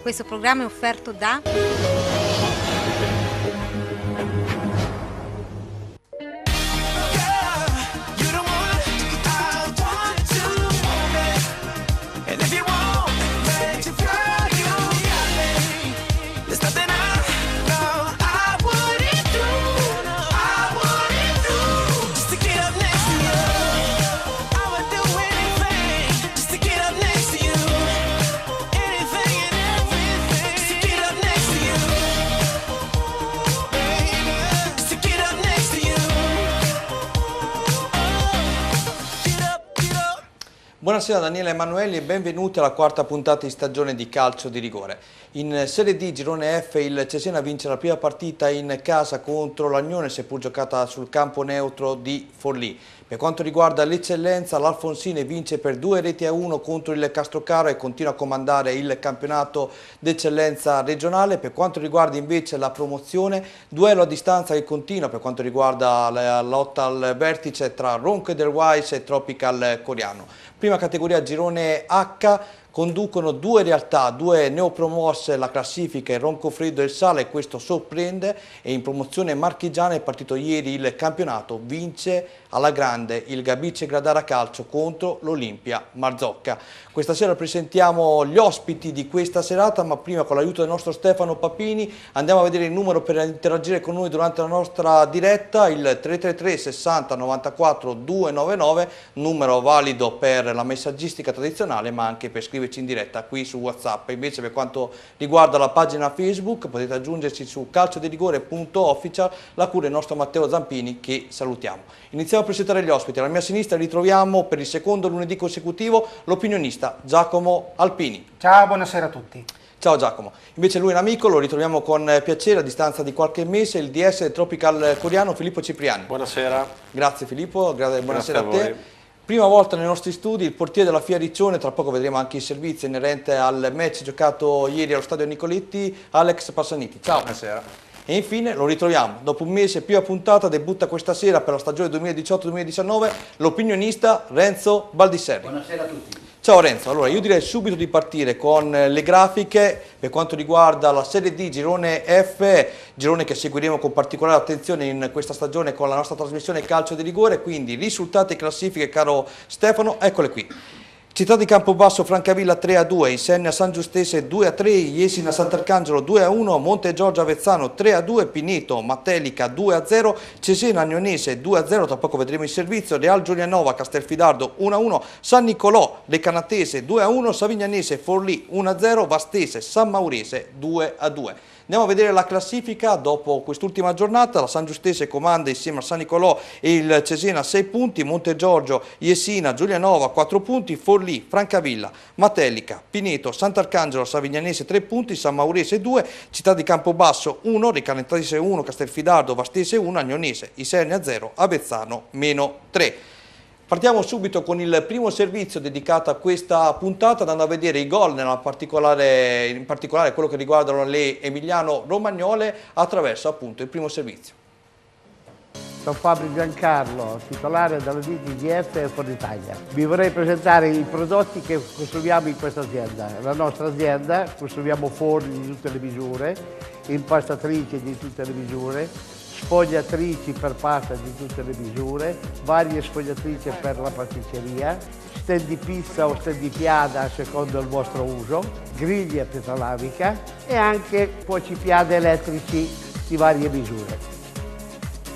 Questo programma è offerto da... Buonasera Daniele Emanueli e benvenuti alla quarta puntata di stagione di Calcio di Rigore. In Serie D, Girone F, il Cesena vince la prima partita in casa contro l'Agnone, seppur giocata sul campo neutro di Forlì. Per quanto riguarda l'Eccellenza, l'Alfonsine vince per 2-1 contro il Castrocaro e continua a comandare il campionato d'eccellenza regionale. Per quanto riguarda invece la promozione, duello a distanza che continua per quanto riguarda la lotta al vertice tra Ronco Edelweiss e Tropical Coriano. Prima categoria Girone H, conducono due realtà, due neopromosse la classifica, il Roncofreddo e il Sala, e questo sorprende, e in promozione marchigiana è partito ieri il campionato, vince alla grande il Gabice Gradara Calcio contro l'Olimpia Marzocca. Questa sera presentiamo gli ospiti di questa serata, ma prima con l'aiuto del nostro Stefano Papini andiamo a vedere il numero per interagire con noi durante la nostra diretta, il 333 60 94 299, numero valido per la messaggistica tradizionale ma anche per scriverci in diretta qui su WhatsApp. Invece per quanto riguarda la pagina Facebook potete aggiungerci su calciodirigore.official, la cura del nostro Matteo Zampini, che salutiamo. Iniziamo a presentare gli ospiti. Alla mia sinistra ritroviamo per il secondo lunedì consecutivo l'opinionista Giacomo Alpini. Ciao, buonasera a tutti. Ciao Giacomo. Invece lui è un amico, lo ritroviamo con piacere a distanza di qualche mese, il DS Tropical Coriano, Filippo Cipriani. Buonasera. Grazie Filippo, buonasera a te. Voi. Prima volta nei nostri studi il portiere della FIA Riccione, tra poco vedremo anche il servizio inerente al match giocato ieri allo stadio Nicoletti, Alex Passaniti. Ciao. Buonasera. E infine lo ritroviamo, dopo un mese più a puntata, debutta questa sera per la stagione 2018-2019 l'opinionista Renzo Baldisserri. Buonasera a tutti. Ciao Renzo, allora io direi subito di partire con le grafiche per quanto riguarda la Serie D Girone F, girone che seguiremo con particolare attenzione in questa stagione con la nostra trasmissione Calcio di Rigore, quindi risultati e classifiche, caro Stefano, eccole qui. Città di Campobasso Francavilla 3-2, Isernia San Giustese 2-3, Jesina Sant'Arcangelo 2-1, Monte Giorgio Avezzano 3-2, Pineto Mattelica 2-0, Cesena Agnonese 2-0, tra poco vedremo il servizio, Real Giulianova Castelfidardo 1-1, San Nicolò Lecanatese 2-1, Savignanese Forlì 1-0, Vastese San Maurese 2-2. Andiamo a vedere la classifica dopo quest'ultima giornata. La San Giustese comanda insieme a San Nicolò e il Cesena 6 punti, Monte Giorgio, Jesina, Giulianova 4 punti, Forlì, Francavilla, Mattelica, Pineto, Sant'Arcangelo, Savignanese 3 punti, San Maurese 2, Città di Campobasso 1, Recanatese 1, Castelfidardo, Vastese 1, Agnonese, Isernia 0, Avezzano -3. Partiamo subito con il primo servizio dedicato a questa puntata, andando a vedere i gol, in particolare quello che riguardano le Emiliano-Romagnole, attraverso appunto il primo servizio. Sono Fabio Giancarlo, titolare della DTGF e Ford Italia. Vi vorrei presentare i prodotti che costruiamo in questa azienda. La nostra azienda, costruiamo forni di tutte le misure, impastatrici di tutte le misure, sfogliatrici per pasta di tutte le misure, varie sfogliatrici per la pasticceria, stand di pizza o stand di piada a secondo il vostro uso, griglie a pietra lavica e anche cuocipiade elettrici di varie misure.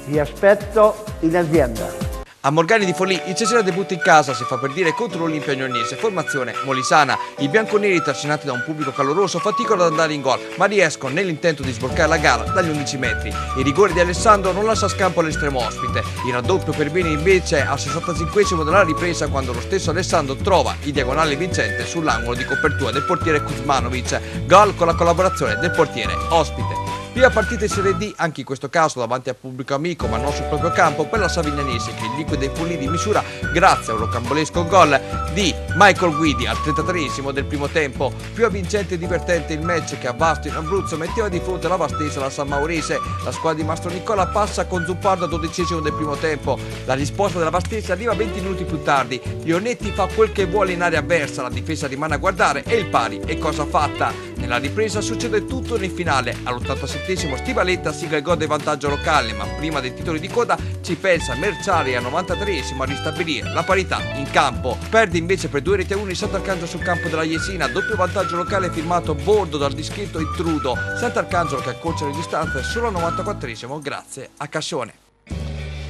Vi aspetto in azienda. A Morgani di Forlì, il Cesena debutta in casa, si fa per dire, contro l'Olimpia Agnonese, formazione molisana. I bianconeri, trascinati da un pubblico caloroso, faticano ad andare in gol, ma riescono nell'intento di sbloccare la gara dagli 11 metri. Il rigore di Alessandro non lascia scampo all'estremo ospite. Il raddoppio per bene invece al 65esimo della ripresa, quando lo stesso Alessandro trova il diagonale vincente sull'angolo di copertura del portiere Kuzmanovic. Gol con la collaborazione del portiere ospite. Prima partita in Serie D, anche in questo caso davanti al pubblico amico ma non sul proprio campo, per la Savignanese che liquida i Forlì di misura grazie a un rocambolesco gol di Michael Guidi al 33esimo del primo tempo. Più avvincente e divertente il match che a Vasto in Abruzzo metteva di fronte la Vastese alla San Maurese. La squadra di Mastro Nicola passa con Zuppardo al 12esimo del primo tempo. La risposta della Vastese arriva 20 minuti più tardi. Lionetti fa quel che vuole in area avversa, la difesa rimane a guardare e il pari è cosa fatta. Nella ripresa succede tutto nel finale. All'87esimo Stivaletta sigla il gol del vantaggio locale, ma prima dei titoli di coda ci pensa Merciari al 93esimo a ristabilire la parità in campo. Perde invece per 2-1 il Sant'Arcangelo sul campo della Jesina, doppio vantaggio locale firmato a bordo dal dischetto Intrudo. Sant'Arcangelo che accorcia le distanze solo al 94esimo grazie a Cascione.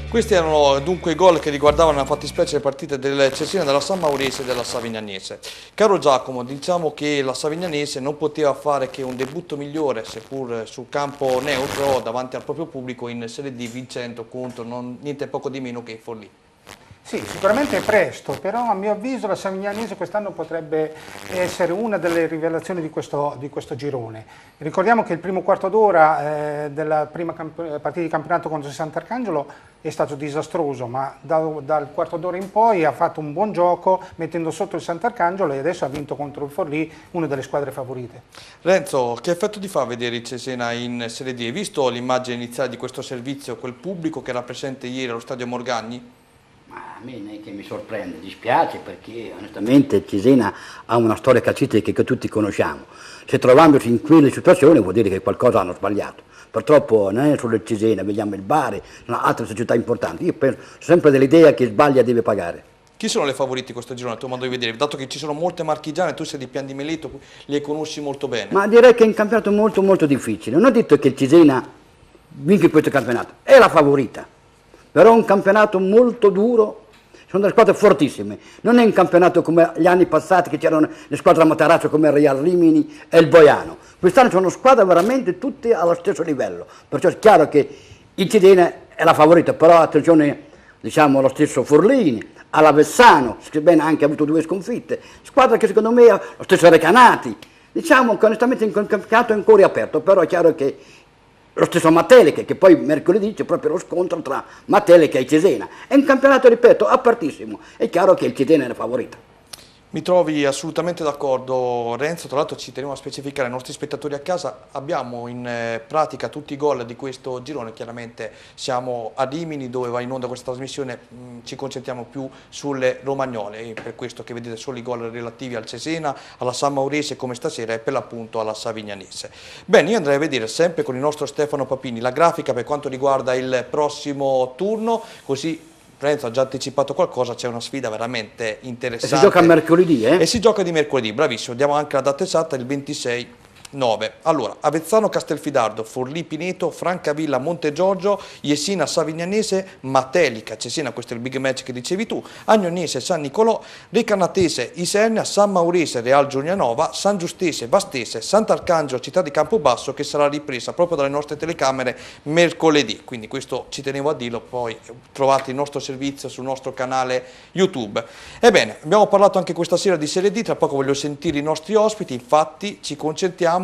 Questi erano dunque i gol che riguardavano la fattispecie le partite del Cesena, della San Maurese e della Savignanese. Caro Giacomo, diciamo che la Savignanese non poteva fare che un debutto migliore, seppur sul campo neutro, davanti al proprio pubblico in Serie D, vincendo contro niente poco di meno che i Forlì. Sì, sicuramente è presto, però a mio avviso la Savignanese quest'anno potrebbe essere una delle rivelazioni di questo girone. Ricordiamo che il primo quarto d'ora della prima partita di campionato contro il Sant'Arcangelo è stato disastroso, ma dal quarto d'ora in poi ha fatto un buon gioco mettendo sotto il Sant'Arcangelo e adesso ha vinto contro il Forlì, una delle squadre favorite. Renzo, che effetto ti fa vedere il Cesena in Serie D? Hai visto l'immagine iniziale di questo servizio, quel pubblico che era presente ieri allo stadio Morgagni? Ma a me non è che mi sorprende, dispiace perché onestamente Cesena ha una storia calcistica che tutti conosciamo. Se trovandosi in quelle situazioni vuol dire che qualcosa hanno sbagliato. Purtroppo non è solo il Cesena, vediamo il Bari, sono altre società importanti. Io penso sempre dell'idea che sbaglia deve pagare. Chi sono le favoriti questo girone, a tuo modo di vedere? Dato che ci sono molte marchigiane, tu sei di Pian di Melito, le conosci molto bene. Ma direi che è un campionato molto difficile. Non ho detto che il Cesena vinca questo campionato, è la favorita. Però è un campionato molto duro, sono delle squadre fortissime, non è un campionato come gli anni passati che c'erano le squadre a Matarazzo come il Real Rimini e il Boiano. Quest'anno sono squadre veramente tutte allo stesso livello, perciò è chiaro che il Cesena è la favorita, però attenzione diciamo allo stesso Forlini, all'Avessano, sebbene anche ha avuto 2 sconfitte, squadra che secondo me ha lo stesso Recanati, diciamo che onestamente il campionato è ancora aperto, però è chiaro che lo stesso Matteliche, che poi mercoledì c'è proprio lo scontro tra Matteliche e Cesena. È un campionato, ripeto, apertissimo. È chiaro che il Cesena è la favorita. Mi trovi assolutamente d'accordo Renzo, tra l'altro ci teniamo a specificare ai nostri spettatori a casa, abbiamo in pratica tutti i gol di questo girone, chiaramente siamo a Rimini dove va in onda questa trasmissione, ci concentriamo più sulle romagnole, e per questo che vedete solo i gol relativi al Cesena, alla San Maurese come stasera e per l'appunto alla Savignanese. Bene, io andrei a vedere sempre con il nostro Stefano Papini la grafica per quanto riguarda il prossimo turno, così Renzo ha già anticipato qualcosa, c'è una sfida veramente interessante. E si gioca mercoledì, E si gioca di mercoledì, bravissimo, diamo anche la data esatta, il 26/9. Allora, Avezzano Castelfidardo, Forlì Pineto, Francavilla Montegiorgio, Jesina Savignanese, Matelica Cesena, questo è il big match che dicevi tu, Agnonese San Nicolò, Recanatese Isernia, San Maurese Real Giulianova, San Giustese Vastese, Sant'Arcangelo Città di Campobasso, che sarà ripresa proprio dalle nostre telecamere mercoledì, quindi questo ci tenevo a dirlo, poi trovate il nostro servizio sul nostro canale YouTube. Ebbene, abbiamo parlato anche questa sera di Serie D, tra poco voglio sentire i nostri ospiti, infatti ci concentriamo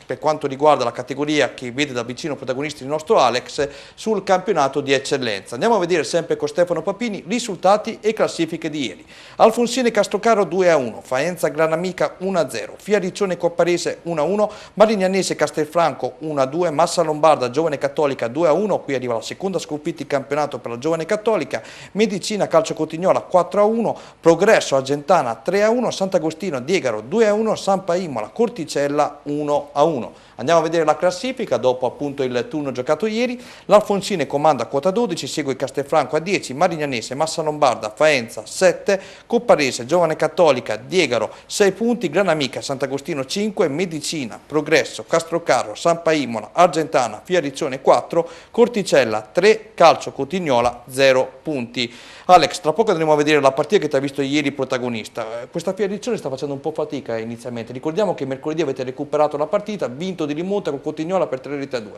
per quanto riguarda la categoria che vede da vicino protagonisti il nostro Alex sul campionato di eccellenza. Andiamo a vedere sempre con Stefano Papini risultati e classifiche di ieri. Alfonsine Castrocaro 2-1, Faenza Granamica 1-0, Fiariccione Copparese 1-1, Marignanese Castelfranco 1-2, Massa Lombarda Giovane Cattolica 2-1, qui arriva la seconda sconfitta in campionato per la Giovane Cattolica, Medicina Calcio Cotignola 4-1, Progresso Argentana 3-1, Sant'Agostino Diegaro 2-1, Sampa Imola Corticella 1-1. Andiamo a vedere la classifica dopo appunto il turno giocato ieri. L'Alfonsine comanda a quota 12, segue il Castelfranco a 10, Marignanese, Massa Lombarda, Faenza 7, Copparese, Giovane Cattolica, Diegaro 6 punti, Granamica, Sant'Agostino 5, Medicina, Progresso, Castrocaro, Sampa Imola, Argentana, Fiariccione 4, Corticella 3, Calcio Cotignola 0 punti. Alex, tra poco andremo a vedere la partita che ti ha visto ieri protagonista. Questa Fiariccione sta facendo un po' fatica inizialmente. Ricordiamo che mercoledì avete recuperato la partita, vinto di rimonta con Cotignola per 3-2.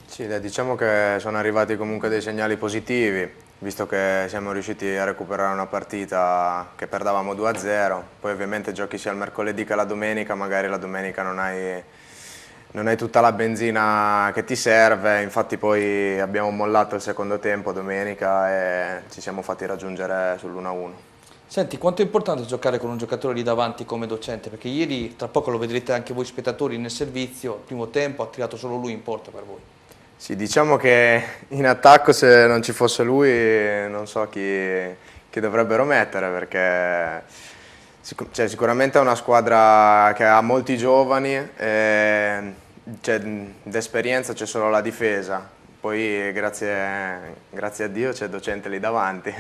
Sì, diciamo che sono arrivati comunque dei segnali positivi, visto che siamo riusciti a recuperare una partita che perdavamo 2-0. Poi ovviamente giochi sia il mercoledì che la domenica, magari la domenica non hai tutta la benzina che ti serve, infatti poi abbiamo mollato il secondo tempo domenica e ci siamo fatti raggiungere sull'1-1. Senti, quanto è importante giocare con un giocatore lì davanti come Docente? Perché ieri, tra poco lo vedrete anche voi spettatori nel servizio, il primo tempo ha tirato solo lui in porta per voi. Sì, diciamo che in attacco se non ci fosse lui non so chi dovrebbero mettere, perché Sicuramente è una squadra che ha molti giovani, d'esperienza c'è solo la difesa, poi grazie a Dio c'è Docente lì davanti.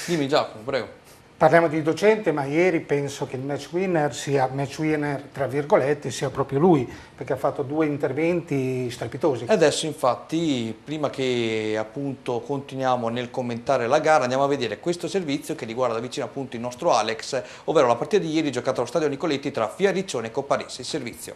Dimmi Giacomo, prego. Parliamo di Docente, ma ieri penso che il match winner tra virgolette, sia proprio lui, perché ha fatto 2 interventi strepitosi. Adesso infatti, prima che appunto continuiamo nel commentare la gara, andiamo a vedere questo servizio che riguarda da vicino appunto il nostro Alex, ovvero la partita di ieri giocata allo stadio Nicoletti tra Fiariccione e Copparese. Il servizio.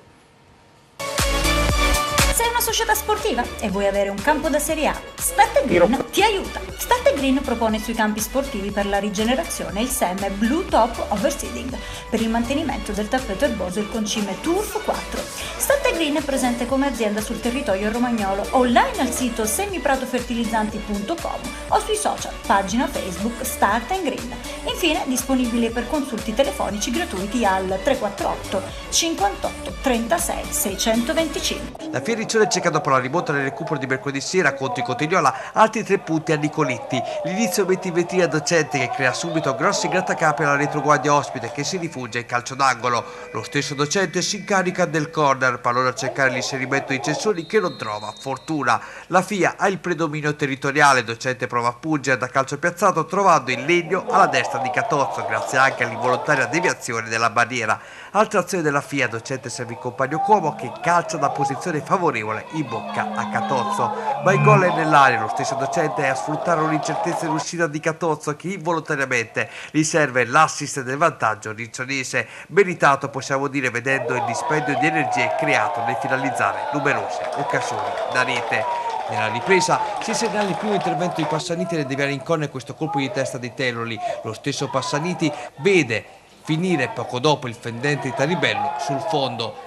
Sei una società sportiva e vuoi avere un campo da Serie A? Start Green ti aiuta. Start Green propone sui campi sportivi per la rigenerazione il seme Blue Top Overseeding per il mantenimento del tappeto erboso e il concime Turf 4. Start Green è presente come azienda sul territorio romagnolo, online al sito semipratofertilizzanti.com o sui social, pagina Facebook Start Green. Infine disponibile per consulti telefonici gratuiti al 348 58 36 625. La Fioriccione cerca dopo la rimonta nel recupero di mercoledì sera contro i Cotignola altri 3 punti a Nicoletti. L'inizio mette in vetrina Docente che crea subito grossi grattacapi alla retroguardia ospite che si rifugia in calcio d'angolo. Lo stesso Docente si incarica del corner, pallone a cercare l'inserimento di Censoni che non trova fortuna. La FIA ha il predominio territoriale, Docente prova a pungere da calcio piazzato trovando il legno alla destra di Catozzo grazie anche all'involontaria deviazione della barriera. Altra azione della FIA, Docente serve il compagno Cuomo che calcia da posizione favorevole in bocca a Catozzo, ma il gol è nell'aria. Lo stesso Docente è a sfruttare un'incertezza in uscita di Catozzo che involontariamente gli serve l'assist del vantaggio riccionese, meritato possiamo dire vedendo il dispendio di energie creato nel finalizzare numerose occasioni da rete. Nella ripresa si segnala il primo intervento di Passaniti nel deviare in corner questo colpo di testa di Teloli. Lo stesso Passaniti vede finire poco dopo il fendente di Taribello sul fondo.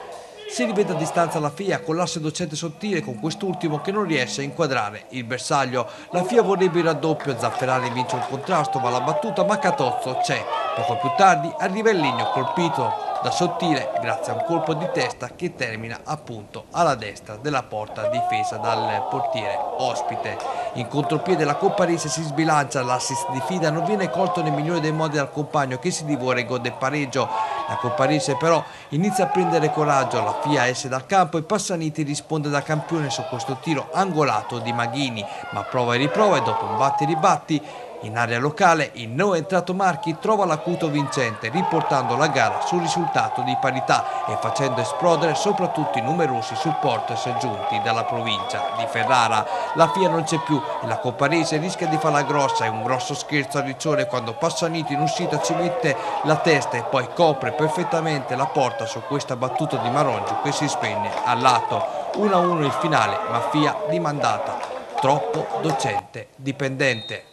Si rivede a distanza la FIA con l'asse Docente sottile con quest'ultimo che non riesce a inquadrare il bersaglio. La FIA vorrebbe il raddoppio, Zafferani vince un contrasto ma la battuta ma Catozzo c'è. Poco più tardi arriva il legno colpito da Sottile grazie a un colpo di testa che termina appunto alla destra della porta difesa dal portiere ospite. In contropiede la Copparese si sbilancia, l'assist di Fida non viene colto nel migliore dei modi dal compagno che si divora e gode il pareggio. La Copparese però inizia a prendere coraggio, la FIA esce dal campo e Passaniti risponde da campione su questo tiro angolato di Maghini, ma prova e riprova e dopo un batti e ribatti in area locale il neo entrato Marchi trova l'acuto vincente riportando la gara sul risultato di parità e facendo esplodere soprattutto i numerosi supporters giunti dalla provincia di Ferrara. La FIA non c'è più e la Copparese rischia di farla grossa, è un grosso scherzo a Riccione quando Passaniti in uscita ci mette la testa e poi copre perfettamente la porta su questa battuta di Marongio che si spegne al lato. 1-1 il finale, ma FIA dimandata, troppo Docente dipendente.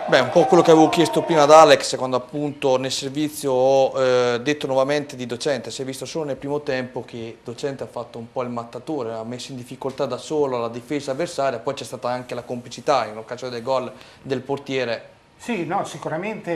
Beh, un po' quello che avevo chiesto prima ad Alex quando appunto nel servizio ho detto nuovamente di Docente. Si è visto solo nel primo tempo che Docente ha fatto un po' il mattatore, ha messo in difficoltà da solo la difesa avversaria, poi c'è stata anche la complicità in occasione del gol del portiere. Sì, no, sicuramente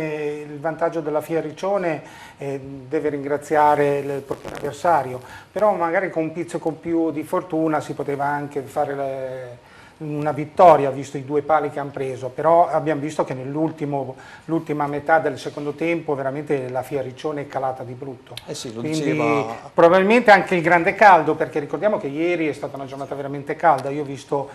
il vantaggio della Fioriccione deve ringraziare il portiere avversario, però magari con un pizzico più di fortuna si poteva anche fare una vittoria, visto i 2 pali che hanno preso, però abbiamo visto che nell'ultima metà del secondo tempo veramente la Fioriccione è calata di brutto. Sì, lo quindi diceva. probabilmente anche il grande caldo, perché ricordiamo che ieri è stata una giornata veramente calda, io ho visto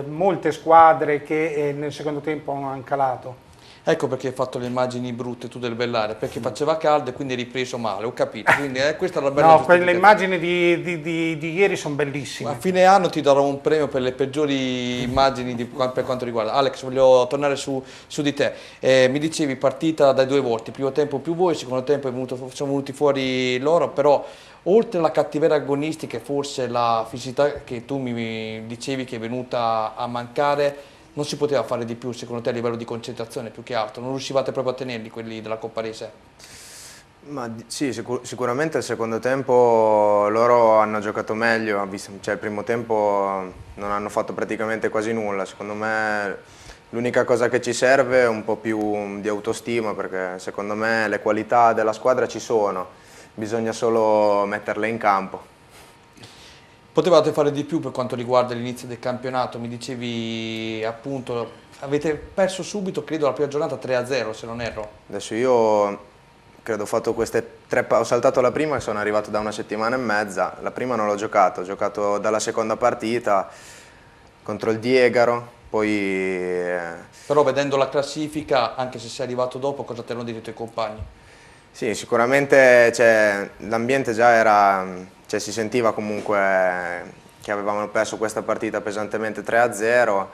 molte squadre che nel secondo tempo hanno calato. Ecco perché hai fatto le immagini brutte tu del Bellare, perché faceva caldo e quindi hai ripreso male, ho capito. Quindi questa è la bella No, quelle immagini di ieri sono bellissime. A fine anno ti darò un premio per le peggiori immagini per quanto riguarda. Alex, voglio tornare su di te. Mi dicevi partita dai 2 volti, primo tempo più voi, secondo tempo sono venuti fuori loro, però oltre alla cattiveria agonistica e forse la fisicità che tu mi dicevi che è venuta a mancare, non si poteva fare di più secondo te a livello di concentrazione più che altro? Non riuscivate proprio a tenerli quelli della Copparese? Ma sì, sicuramente il secondo tempo loro hanno giocato meglio, cioè il primo tempo non hanno fatto praticamente quasi nulla. Secondo me l'unica cosa che ci serve è un po' più di autostima, perché secondo me le qualità della squadra ci sono, bisogna solo metterle in campo. Potevate fare di più per quanto riguarda l'inizio del campionato, mi dicevi appunto, avete perso subito, credo, la prima giornata 3-0 se non erro. Adesso io credo ho fatto ho saltato la prima e sono arrivato da una settimana e mezza, la prima non l'ho giocato, ho giocato dalla seconda partita contro il Diegaro, poi... Però vedendo la classifica, anche se sei arrivato dopo, cosa ti hanno detto i tuoi compagni? Sì, sicuramente l'ambiente già era... si sentiva comunque che avevamo perso questa partita pesantemente 3-0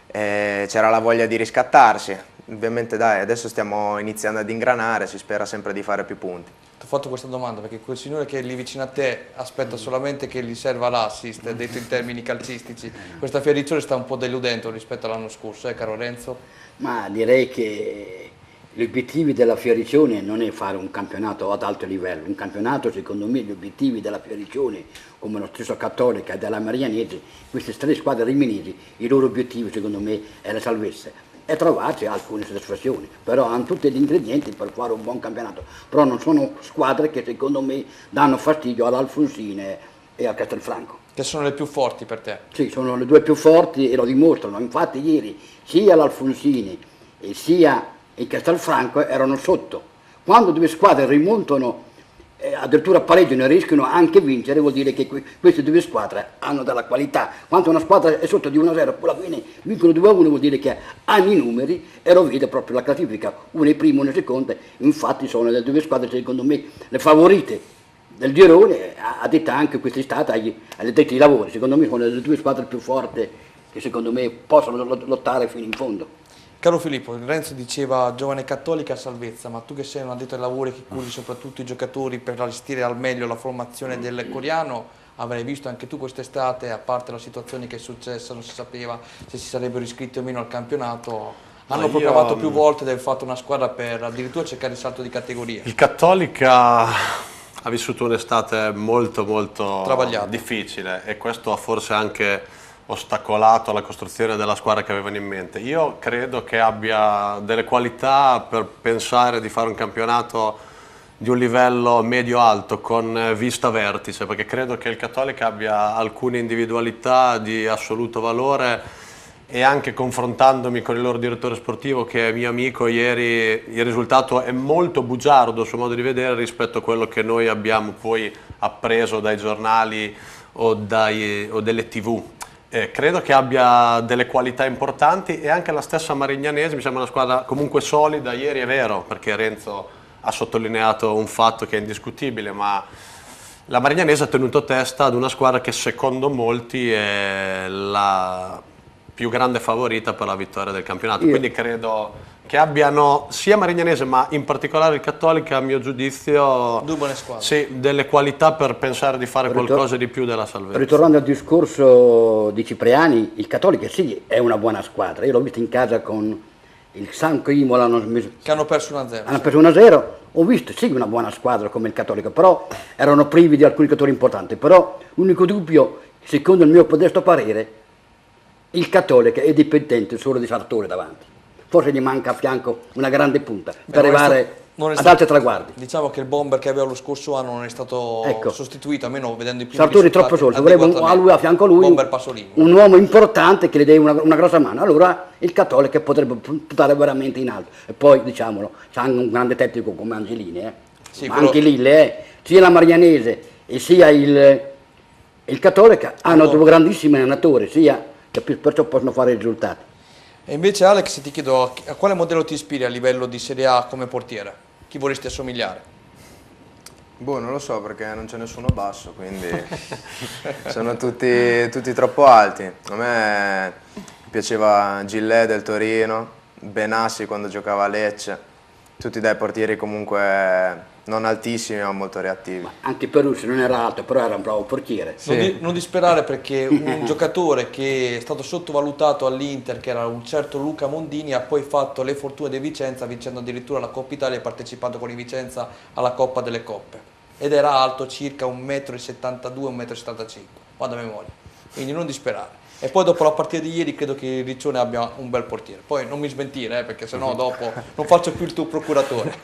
e c'era la voglia di riscattarsi. Ovviamente dai, adesso stiamo iniziando ad ingranare, si spera sempre di fare più punti. Ti ho fatto questa domanda perché quel signore che è lì vicino a te aspetta solamente che gli serva l'assist, detto in termini calcistici. Questa Fioriccione sta un po' deludendo rispetto all'anno scorso, caro Renzo? Ma direi che gli obiettivi della Fioriccione non è fare un campionato ad alto livello, un campionato secondo me gli obiettivi della Fioriccione, come lo stesso Cattolica e della Marianese, queste tre squadre riminesi, i loro obiettivi secondo me è la salvezza e trovarci alcune soddisfazioni, però hanno tutti gli ingredienti per fare un buon campionato, però non sono squadre che secondo me danno fastidio all'Alfonsine e a Castelfranco. Che sono le più forti per te? Sì, sono le due più forti e lo dimostrano, infatti ieri sia l'Alfonsine e sia il Castelfranco erano sotto. Quando due squadre rimontano, addirittura pareggiano e rischiano anche vincere, vuol dire che queste due squadre hanno della qualità. Quando una squadra è sotto di 1-0, poi alla fine vincono 2-1, vuol dire che hanno i numeri e lo vede proprio la classifica. Una è prima, una è seconda, infatti sono le due squadre secondo me le favorite del girone, a detta anche quest'estate agli addetti ai lavori. Secondo me sono le due squadre più forti che secondo me possono lottare fino in fondo. Caro Filippo, Renzo diceva giovane cattolica salvezza, ma tu che sei un addetto ai lavori che curi soprattutto i giocatori per allestire al meglio la formazione del Coriano, avrai visto anche tu quest'estate, a parte la situazione che è successa, non si sapeva se si sarebbero iscritti o meno al campionato, hanno proclamato più volte di aver fatto una squadra per addirittura cercare il salto di categoria. Il Cattolica ha vissuto un'estate molto travagliata, difficile e questo ha forse anche ostacolato la costruzione della squadra che avevano in mente. Io credo che abbia delle qualità per pensare di fare un campionato di un livello medio-alto con vista vertice, perché credo che il Cattolica abbia alcune individualità di assoluto valore e anche confrontandomi con il loro direttore sportivo, che è mio amico, ieri il risultato è molto bugiardo a suo modo di vedere rispetto a quello che noi abbiamo poi appreso dai giornali o delle TV. Credo che abbia delle qualità importanti e anche la stessa Marignanese mi sembra una squadra comunque solida. Ieri è vero, perché Renzo ha sottolineato un fatto che è indiscutibile, ma la Marignanese ha tenuto testa ad una squadra che secondo molti è la più grande favorita per la vittoria del campionato. Quindi credo che abbiano sia Marignanese ma in particolare il Cattolica, a mio giudizio, due buone squadre. Sì, delle qualità per pensare di fare qualcosa di più della salvezza. Ritornando al discorso di Cipriani, il Cattolica sì è una buona squadra, io l'ho visto in casa con il Sanco Imola che hanno perso 1-0. Hanno perso 1-0, ho visto sì una buona squadra come il Cattolica, però erano privi di alcuni giocatori importanti, però l'unico dubbio, secondo il mio modesto parere, il Cattolica è dipendente solo di Sartori davanti. Forse gli manca a fianco una grande punta per arrivare ad altri traguardi. Diciamo che il bomber che aveva lo scorso anno non è stato sostituito, almeno vedendo i primi Sartori troppo solo, vorrebbe a lui a fianco a lui un uomo importante che gli dia una grossa mano, allora il Cattolica potrebbe puntare veramente in alto. E poi diciamolo, c'è anche un grande tecnico come Angelini, sì, ma anche lì sia la Marignanese e sia il Cattolica hanno due grandissimi allenatori, perciò possono fare i risultati. E invece Alex, ti chiedo a quale modello ti ispiri a livello di Serie A come portiere? Chi vorresti assomigliare? Boh, non lo so perché non c'è nessuno basso, quindi sono tutti troppo alti. A me piaceva Gillet del Torino, Benassi quando giocava a Lecce, tutti dai portieri comunque non altissimi ma molto reattivi. Ma anche Perussi non era alto, però era un bravo portiere. Sì. Non disperare perché un giocatore che è stato sottovalutato all'Inter, che era un certo Luca Mondini, ha poi fatto le fortune di Vicenza vincendo addirittura la Coppa Italia e partecipando con i Vicenza alla Coppa delle Coppe. Ed era alto circa 1,72 m, 1,75 m, vado a memoria. Quindi non disperare. E poi dopo la partita di ieri credo che il Riccione abbia un bel portiere. Poi non mi smentire, perché sennò dopo non faccio più il tuo procuratore.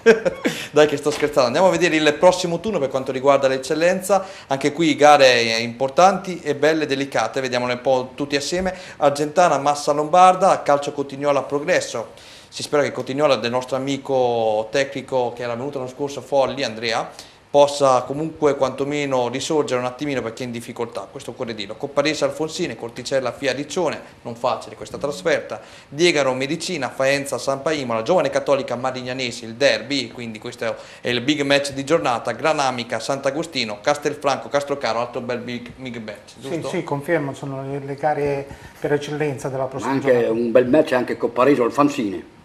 Dai che sto scherzando. Andiamo a vedere il prossimo turno per quanto riguarda l'eccellenza. Anche qui gare importanti e belle, delicate. Vediamole un po' tutti assieme. Argentana, Massa Lombarda, calcio Cotignola Progresso. Si spera che Cotignola, del nostro amico tecnico che era venuto l'anno scorso, Folli, Andrea, possa comunque quantomeno risorgere un attimino perché è in difficoltà, questo occorre dirlo. Copparese Alfonsine, Corticella Fia Riccione, non facile questa trasferta, Diegaro Medicina, Faenza Sampa Imola, Giovane Cattolica Marignanesi, il derby, quindi questo è il big match di giornata, Granamica, Sant'Agostino, Castelfranco, Castrocaro, altro bel big match, giusto? Sì, confermo, sono le gare per eccellenza della prossima Anche giornata. un bel match anche Copparese Alfonsine.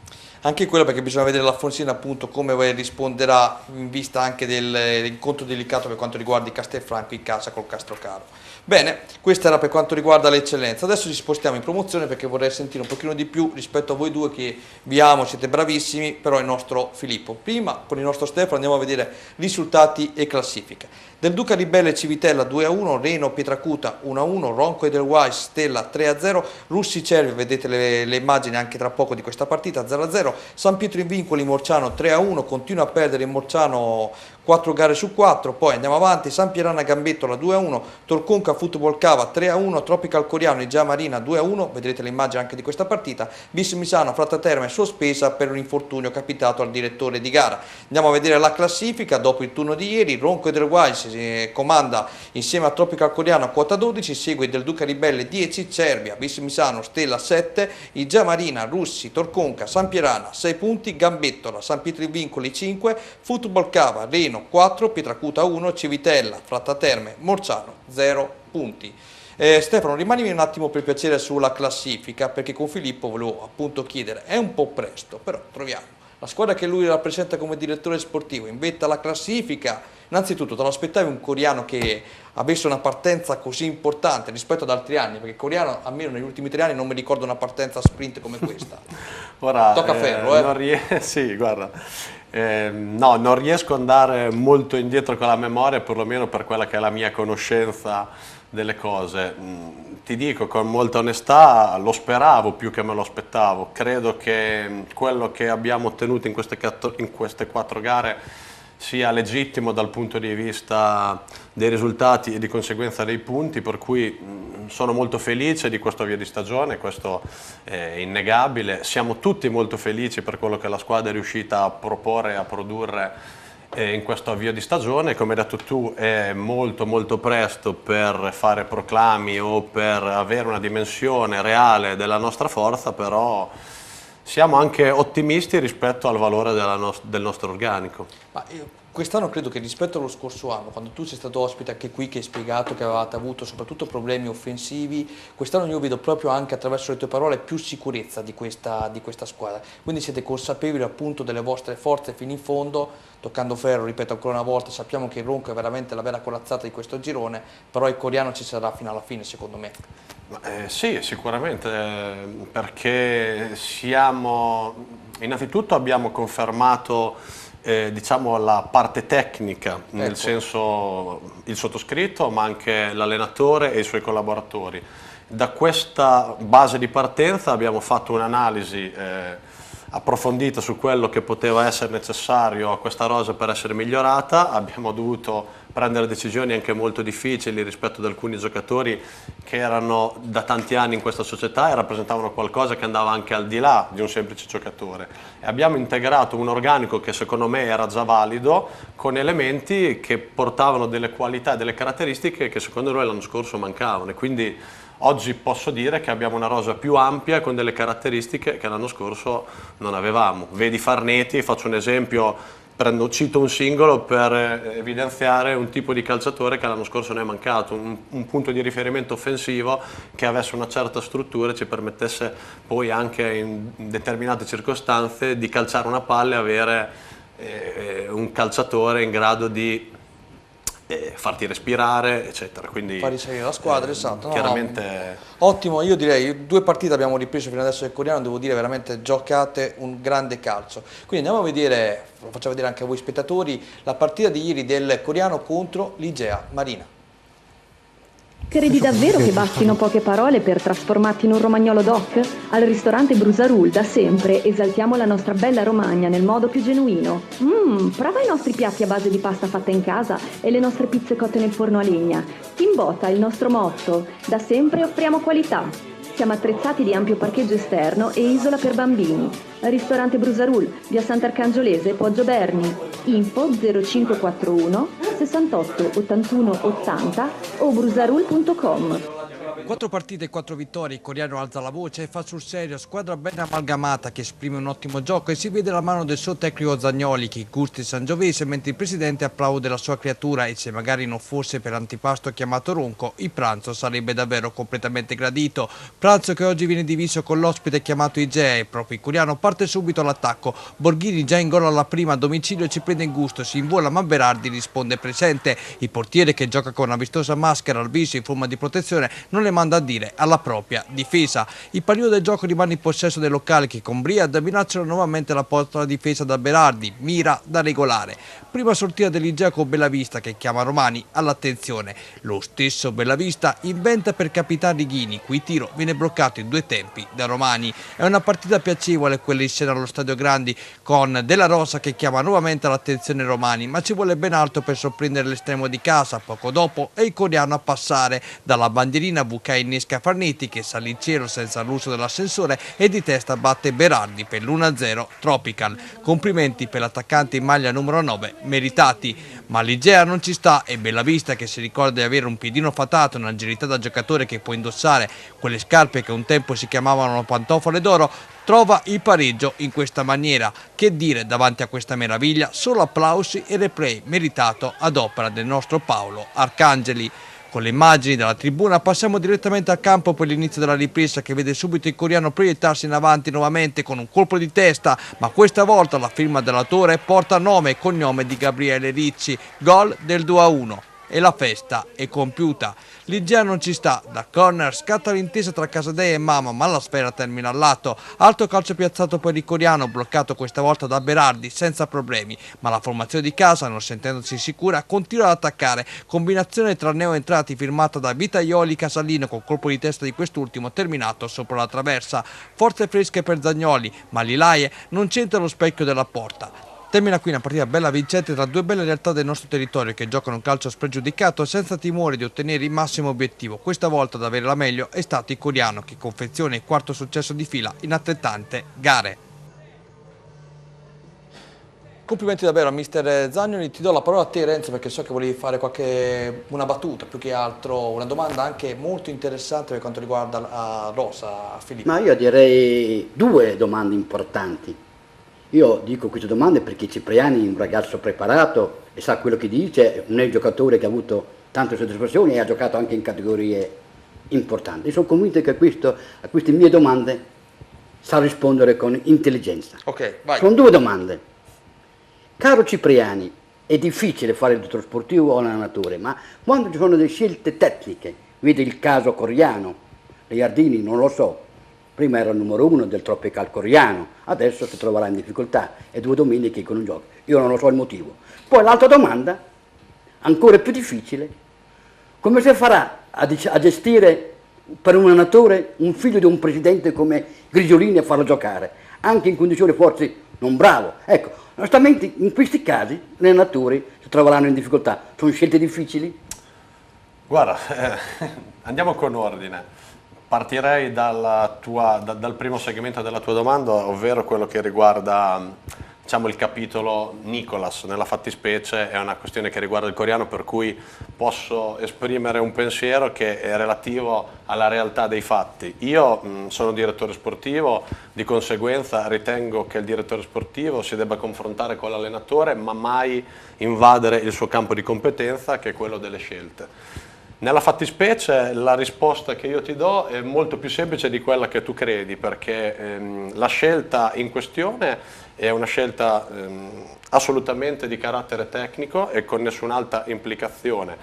Anche quello, perché bisogna vedere l'Alfonsina appunto come risponderà in vista anche dell'incontro delicato per quanto riguarda Castelfranco in casa col Castrocaro. Bene, questo era per quanto riguarda l'eccellenza. Adesso ci spostiamo in promozione perché vorrei sentire un pochino di più rispetto a voi due che vi amo, siete bravissimi, però il nostro Filippo. Prima con il nostro Stefano andiamo a vedere risultati e classifiche. Del Duca Ribelle Civitella 2-1, Reno Pietracuta 1-1, Ronco Edelweiss Stella 3-0, Russi Cervi, vedete le immagini anche tra poco di questa partita, 0-0, San Pietro in Vincoli Morciano 3-1, continua a perdere in Morciano 4 gare su 4, poi andiamo avanti, San Pierana Gambettola 2-1, Torconca Football Cava 3-1, Tropical Coriano Igia Marina 2-1, vedrete le immagini anche di questa partita, Bis Misano Frattaterme sospesa per un infortunio capitato al direttore di gara. Andiamo a vedere la classifica, dopo il turno di ieri, Ronco Edelweiss comanda insieme a Tropical Coriano a quota 12, segue Del Duca Ribelle 10, Cervia, Bis Misano, Stella 7, Igia Marina, Russi, Torconca, San Pierana 6 punti, Gambettola, San Pietro in Vincoli 5, Football Cava, Reno 4, Pietracuta 1, Civitella, Frattaterme, Morciano 0 punti. Stefano, rimanimi un attimo per piacere sulla classifica, perché con Filippo volevo appunto chiedere, è un po' presto, però troviamo la squadra che lui rappresenta come direttore sportivo, in vetta alla classifica. Innanzitutto te lo aspettavi un coreano che avesse una partenza così importante rispetto ad altri anni, perché il coreano almeno negli ultimi 3 anni non mi ricordo una partenza sprint come questa. Ora, tocca ferro, sì, guarda, no, non riesco ad andare molto indietro con la memoria, perlomeno per quella che è la mia conoscenza delle cose. Ti dico con molta onestà, lo speravo più che me lo aspettavo. Credo che quello che abbiamo ottenuto in queste 4 gare sia legittimo dal punto di vista dei risultati e di conseguenza dei punti, per cui sono molto felice di questo avvio di stagione, questo è innegabile. Siamo tutti molto felici per quello che la squadra è riuscita a proporre e a produrre in questo avvio di stagione. Come hai detto tu, è molto presto per fare proclami o per avere una dimensione reale della nostra forza, però siamo anche ottimisti rispetto al valore del nostro organico. Ma quest'anno credo che rispetto allo scorso anno, quando tu sei stato ospite anche qui, che hai spiegato che avevate avuto soprattutto problemi offensivi, quest'anno io vedo proprio anche attraverso le tue parole più sicurezza di questa squadra. Quindi siete consapevoli appunto delle vostre forze fino in fondo, toccando ferro, ripeto ancora una volta, sappiamo che il Ronco è veramente la vera corazzata di questo girone, però il coreano ci sarà fino alla fine secondo me. Sì, sicuramente, perché innanzitutto abbiamo confermato diciamo la parte tecnica, nel senso il sottoscritto, ma anche l'allenatore e i suoi collaboratori. Da questa base di partenza abbiamo fatto un'analisi approfondita su quello che poteva essere necessario a questa rosa per essere migliorata. Abbiamo dovuto prendere decisioni anche molto difficili rispetto ad alcuni giocatori che erano da tanti anni in questa società e rappresentavano qualcosa che andava anche al di là di un semplice giocatore. E abbiamo integrato un organico che secondo me era già valido, con elementi che portavano delle qualità e delle caratteristiche che secondo noi l'anno scorso mancavano, e quindi oggi posso dire che abbiamo una rosa più ampia con delle caratteristiche che l'anno scorso non avevamo. Vedi Farneti, faccio un esempio, cito un singolo per evidenziare un tipo di calciatore che l'anno scorso ne è mancato, un punto di riferimento offensivo che avesse una certa struttura e ci permettesse poi anche in determinate circostanze di calciare una palla e avere un calciatore in grado di farti respirare, eccetera. Quindi far risalire la squadra, esatto. Chiaramente ottimo, io direi 2 partite abbiamo ripreso fino adesso del coreano, devo dire veramente giocate un grande calcio. Quindi andiamo a vedere, lo facciamo vedere anche a voi spettatori, la partita di ieri del coreano contro l'Igea Marina. Credi davvero che bastino poche parole per trasformarti in un romagnolo doc? Al ristorante Brusarul da sempre esaltiamo la nostra bella Romagna nel modo più genuino. Prova i nostri piatti a base di pasta fatta in casa e le nostre pizze cotte nel forno a legna. Timbota, il nostro motto. Da sempre offriamo qualità. Siamo attrezzati di ampio parcheggio esterno e isola per bambini. Ristorante Brusarul, via Sant'Arcangiolese, Poggio Berni. Info 0541 68 81 80 o brusarul.com. 4 partite e 4 vittorie, il coreano alza la voce e fa sul serio, squadra ben amalgamata che esprime un ottimo gioco e si vede la mano del suo tecnico Zagnoli che gusta il Sangiovese mentre il presidente applaude la sua creatura e se magari non fosse per l'antipasto chiamato Ronco, il pranzo sarebbe davvero completamente gradito. Pranzo che oggi viene diviso con l'ospite chiamato Igea e proprio il coreano parte subito all'attacco. Borghini già in gol alla prima a domicilio ci prende in gusto, si invola ma Berardi risponde presente. Il portiere che gioca con una vistosa maschera al viso in forma di protezione non le manda a dire alla propria difesa. Il pallino del gioco rimane in possesso dei locali che con Briad minacciano nuovamente la porta difesa da Berardi, mira da regolare. Prima sortita dell'Igea con Bellavista che chiama Romani all'attenzione. Lo stesso Bellavista inventa per capitare Righini, cui tiro viene bloccato in 2 tempi da Romani. È una partita piacevole quella in scena allo Stadio Grandi con Della Rosa che chiama nuovamente l'attenzione Romani, ma ci vuole ben altro per sorprendere l'estremo di casa. Poco dopo è il coreano a passare dalla bandierina Bucai innesca Farnetti che sale in cielo senza l'uso dell'ascensore e di testa batte Berardi per l'1-0 Tropical. Complimenti per l'attaccante in maglia numero 9, meritati. Ma l'Igea non ci sta e Bellavista, che si ricorda di avere un piedino fatato e un'agilità da giocatore che può indossare quelle scarpe che un tempo si chiamavano pantofole d'oro, trova il pareggio in questa maniera. Che dire davanti a questa meraviglia? Solo applausi e replay meritato ad opera del nostro Paolo Arcangeli. Con le immagini dalla tribuna passiamo direttamente al campo per l'inizio della ripresa che vede subito il coreano proiettarsi in avanti nuovamente con un colpo di testa, ma questa volta la firma dell'autore porta nome e cognome di Gabriele Ricci, gol del 2-1. E la festa è compiuta. L'Igea non ci sta, da corner scatta l'intesa tra Casadei e Mama, ma la sfera termina al lato. Alto calcio piazzato per il coreano, bloccato questa volta da Berardi senza problemi, ma la formazione di casa, non sentendosi sicura, continua ad attaccare. Combinazione tra neoentrati firmata da Vitaioli Casalino con colpo di testa di quest'ultimo terminato sopra la traversa. Forze fresche per Zagnoli, ma Lilaie non c'entra lo specchio della porta. Termina qui una partita bella vincente tra 2 belle realtà del nostro territorio che giocano un calcio spregiudicato senza timore di ottenere il massimo obiettivo. Questa volta ad avere la meglio è stato il coreano che confeziona il 4º successo di fila in altrettante gare. Complimenti davvero a mister Zagnoli, ti do la parola a te Renzo perché so che volevi fare una battuta, più che altro una domanda anche molto interessante per quanto riguarda a Rosa, a Filippo. Ma io direi 2 domande importanti. Io dico queste domande perché Cipriani è un ragazzo preparato e sa quello che dice, un giocatore che ha avuto tante soddisfazioni e ha giocato anche in categorie importanti. Sono convinto che a queste mie domande sa rispondere con intelligenza. Ok, vai. Sono 2 domande. Caro Cipriani, è difficile fare il direttore sportivo o l'allenatore, ma quando ci sono delle scelte tecniche, vedi il caso coreano, le Jardini non lo so, prima era il numero 1 del Tropical coreano, adesso si troverà in difficoltà e 2 domeniche con un gioco. Io non lo so il motivo. Poi l'altra domanda, ancora più difficile, come si farà a gestire per un allenatore un figlio di un presidente come Grigiolini a farlo giocare, anche in condizioni forse non bravo? Ecco, onestamente in questi casi gli allenatori si troveranno in difficoltà. Sono scelte difficili? Guarda, andiamo con ordine. Partirei dal primo segmento della tua domanda, ovvero quello che riguarda diciamo, il capitolo Nicolas. Nella fattispecie è una questione che riguarda il coreano, per cui posso esprimere un pensiero che è relativo alla realtà dei fatti. Io sono direttore sportivo, di conseguenza ritengo che il direttore sportivo si debba confrontare con l'allenatore, ma mai invadere il suo campo di competenza, che è quello delle scelte. Nella fattispecie la risposta che io ti do è molto più semplice di quella che tu credi, perché la scelta in questione è una scelta assolutamente di carattere tecnico e con nessun'altra implicazione,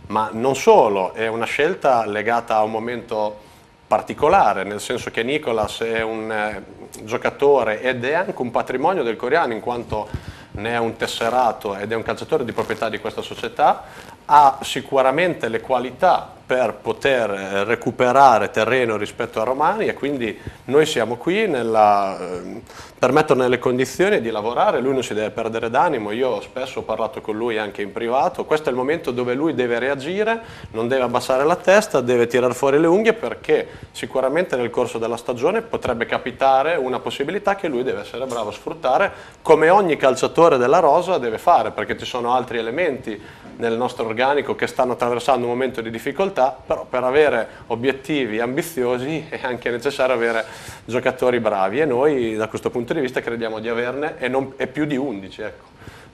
ma non solo, è una scelta legata a un momento particolare, nel senso che Nicolas è un giocatore ed è anche un patrimonio del coreano, in quanto ne è un tesserato ed è un calciatore di proprietà di questa società, ha sicuramente le qualità per poter recuperare terreno rispetto a Romani, e quindi noi siamo qui per metterlo nelle condizioni di lavorare. Lui non si deve perdere d'animo, io spesso ho parlato con lui anche in privato, questo è il momento dove lui deve reagire, non deve abbassare la testa, deve tirar fuori le unghie, perché sicuramente nel corso della stagione potrebbe capitare una possibilità che lui deve essere bravo a sfruttare, come ogni calciatore della rosa deve fare, perché ci sono altri elementi nel nostro organico che stanno attraversando un momento di difficoltà, però per avere obiettivi ambiziosi è anche necessario avere giocatori bravi, e noi da questo punto di vista crediamo di averne e più di 11. Ecco.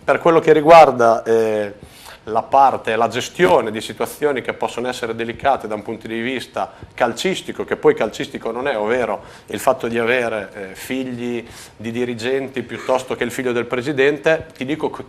Per quello che riguarda la gestione di situazioni che possono essere delicate da un punto di vista calcistico, che poi calcistico non è, ovvero il fatto di avere figli di dirigenti piuttosto che il figlio del presidente, ti dico che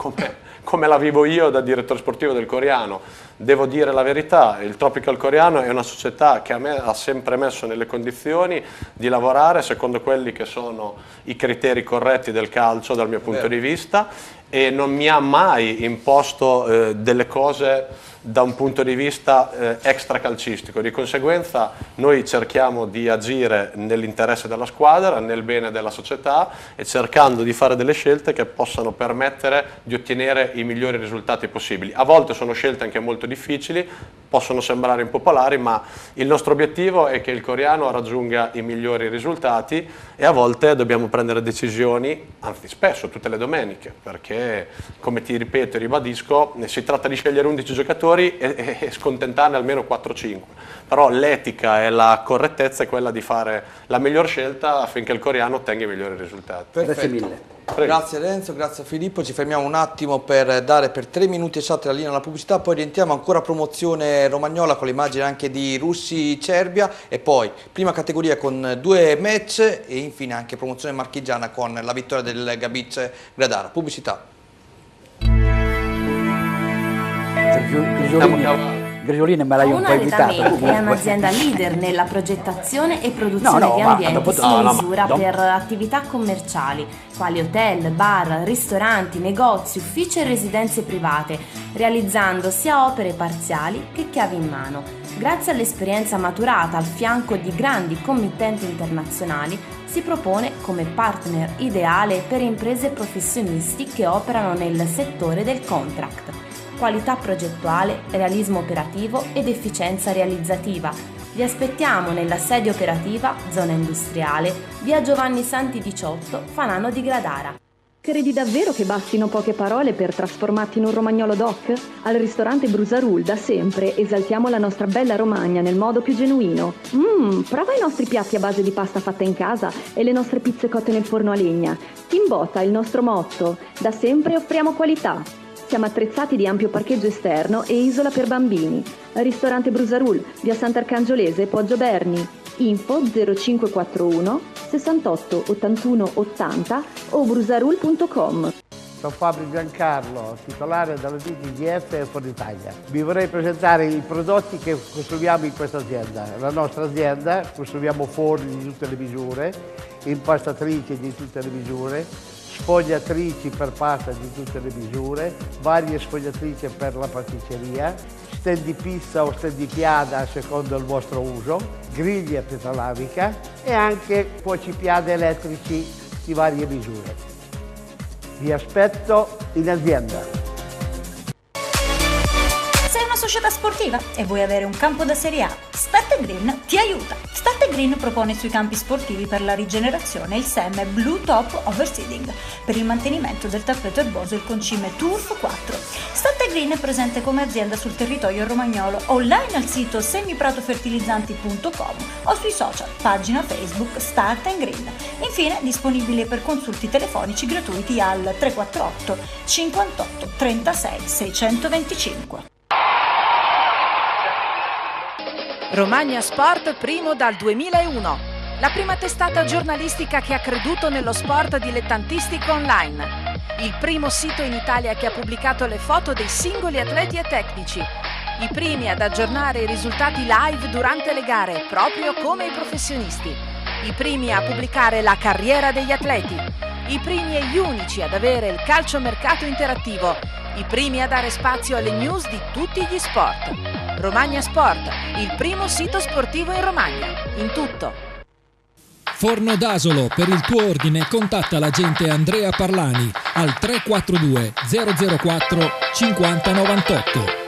come la vivo io da direttore sportivo del Coriano. Devo dire la verità, il Tropical Coriano è una società che a me ha sempre messo nelle condizioni di lavorare secondo quelli che sono i criteri corretti del calcio dal mio punto di vista, e non mi ha mai imposto delle cose da un punto di vista extracalcistico. Di conseguenza noi cerchiamo di agire nell'interesse della squadra, nel bene della società, e cercando di fare delle scelte che possano permettere di ottenere i migliori risultati possibili. A volte sono scelte anche molto difficili, possono sembrare impopolari, ma il nostro obiettivo è che il Coriano raggiunga i migliori risultati, e a volte dobbiamo prendere decisioni, anzi spesso, tutte le domeniche, perché, come ti ripeto e ribadisco, si tratta di scegliere 11 giocatori e scontentarne almeno 4-5, però l'etica e la correttezza è quella di fare la miglior scelta affinché il Coriano ottenga i migliori risultati. Perfetto. Grazie mille. Prego. Grazie Renzo, grazie Filippo, ci fermiamo un attimo per dare per 3 minuti esatti la linea alla pubblicità, poi rientriamo ancora a promozione romagnola con l'immagine anche di Russi-Cerbia, e poi prima categoria con 2 match, e infine anche promozione marchigiana con la vittoria del Gabice Gradara. Pubblicità. Grigiolini me l'hai un po' evitata. È un'azienda leader nella progettazione e produzione di ambienti su misura per attività commerciali, quali hotel, bar, ristoranti, negozi, uffici e residenze private, realizzando sia opere parziali che chiavi in mano. Grazie all'esperienza maturata al fianco di grandi committenti internazionali, si propone come partner ideale per imprese e professionisti che operano nel settore del contract. Qualità progettuale, realismo operativo ed efficienza realizzativa. Vi aspettiamo nella sede operativa, zona industriale, via Giovanni Santi 18, Fanano di Gradara. Credi davvero che bastino poche parole per trasformarti in un romagnolo doc? Al ristorante Brusarul da sempre esaltiamo la nostra bella Romagna nel modo più genuino. Prova i nostri piatti a base di pasta fatta in casa e le nostre pizze cotte nel forno a legna. Timbota è il nostro motto. Da sempre offriamo qualità. Siamo attrezzati di ampio parcheggio esterno e isola per bambini. Ristorante Brusarul, via Sant'Arcangiolese, Poggio Berni. Info 0541 68 81 80 o brusarul.com. Sono Fabio Giancarlo, titolare della DTGF e Fornitalia. Vi vorrei presentare i prodotti che costruiamo in questa azienda. La nostra azienda costruiamo forni di tutte le misure, impastatrici di tutte le misure, sfogliatrici per pasta di tutte le misure, varie sfogliatrici per la pasticceria, stand di pizza o stand di piada secondo il vostro uso, griglie a pietra lavica e anche cuocipiade elettrici di varie misure. Vi aspetto in azienda. Sei una società sportiva e vuoi avere un campo da Serie A? Start Green ti aiuta. Start Green propone sui campi sportivi per la rigenerazione il seme Blue Top Overseeding per il mantenimento del tappeto erboso e il concime Turf 4. Start Green è presente come azienda sul territorio romagnolo, online al sito semiprattofertilizzanti.com o sui social, pagina Facebook Start Green. Infine disponibile per consulti telefonici gratuiti al 348 58 36 625. Romagna Sport primo dal 2001, la prima testata giornalistica che ha creduto nello sport dilettantistico online, il primo sito in Italia che ha pubblicato le foto dei singoli atleti e tecnici, i primi ad aggiornare i risultati live durante le gare, proprio come i professionisti, i primi a pubblicare la carriera degli atleti, i primi e gli unici ad avere il calciomercato interattivo, i primi a dare spazio alle news di tutti gli sport. Romagna Sport, il primo sito sportivo in Romagna, in tutto. Forno d'Asolo, per il tuo ordine contatta l'agente Andrea Parlani al 342 004 5098.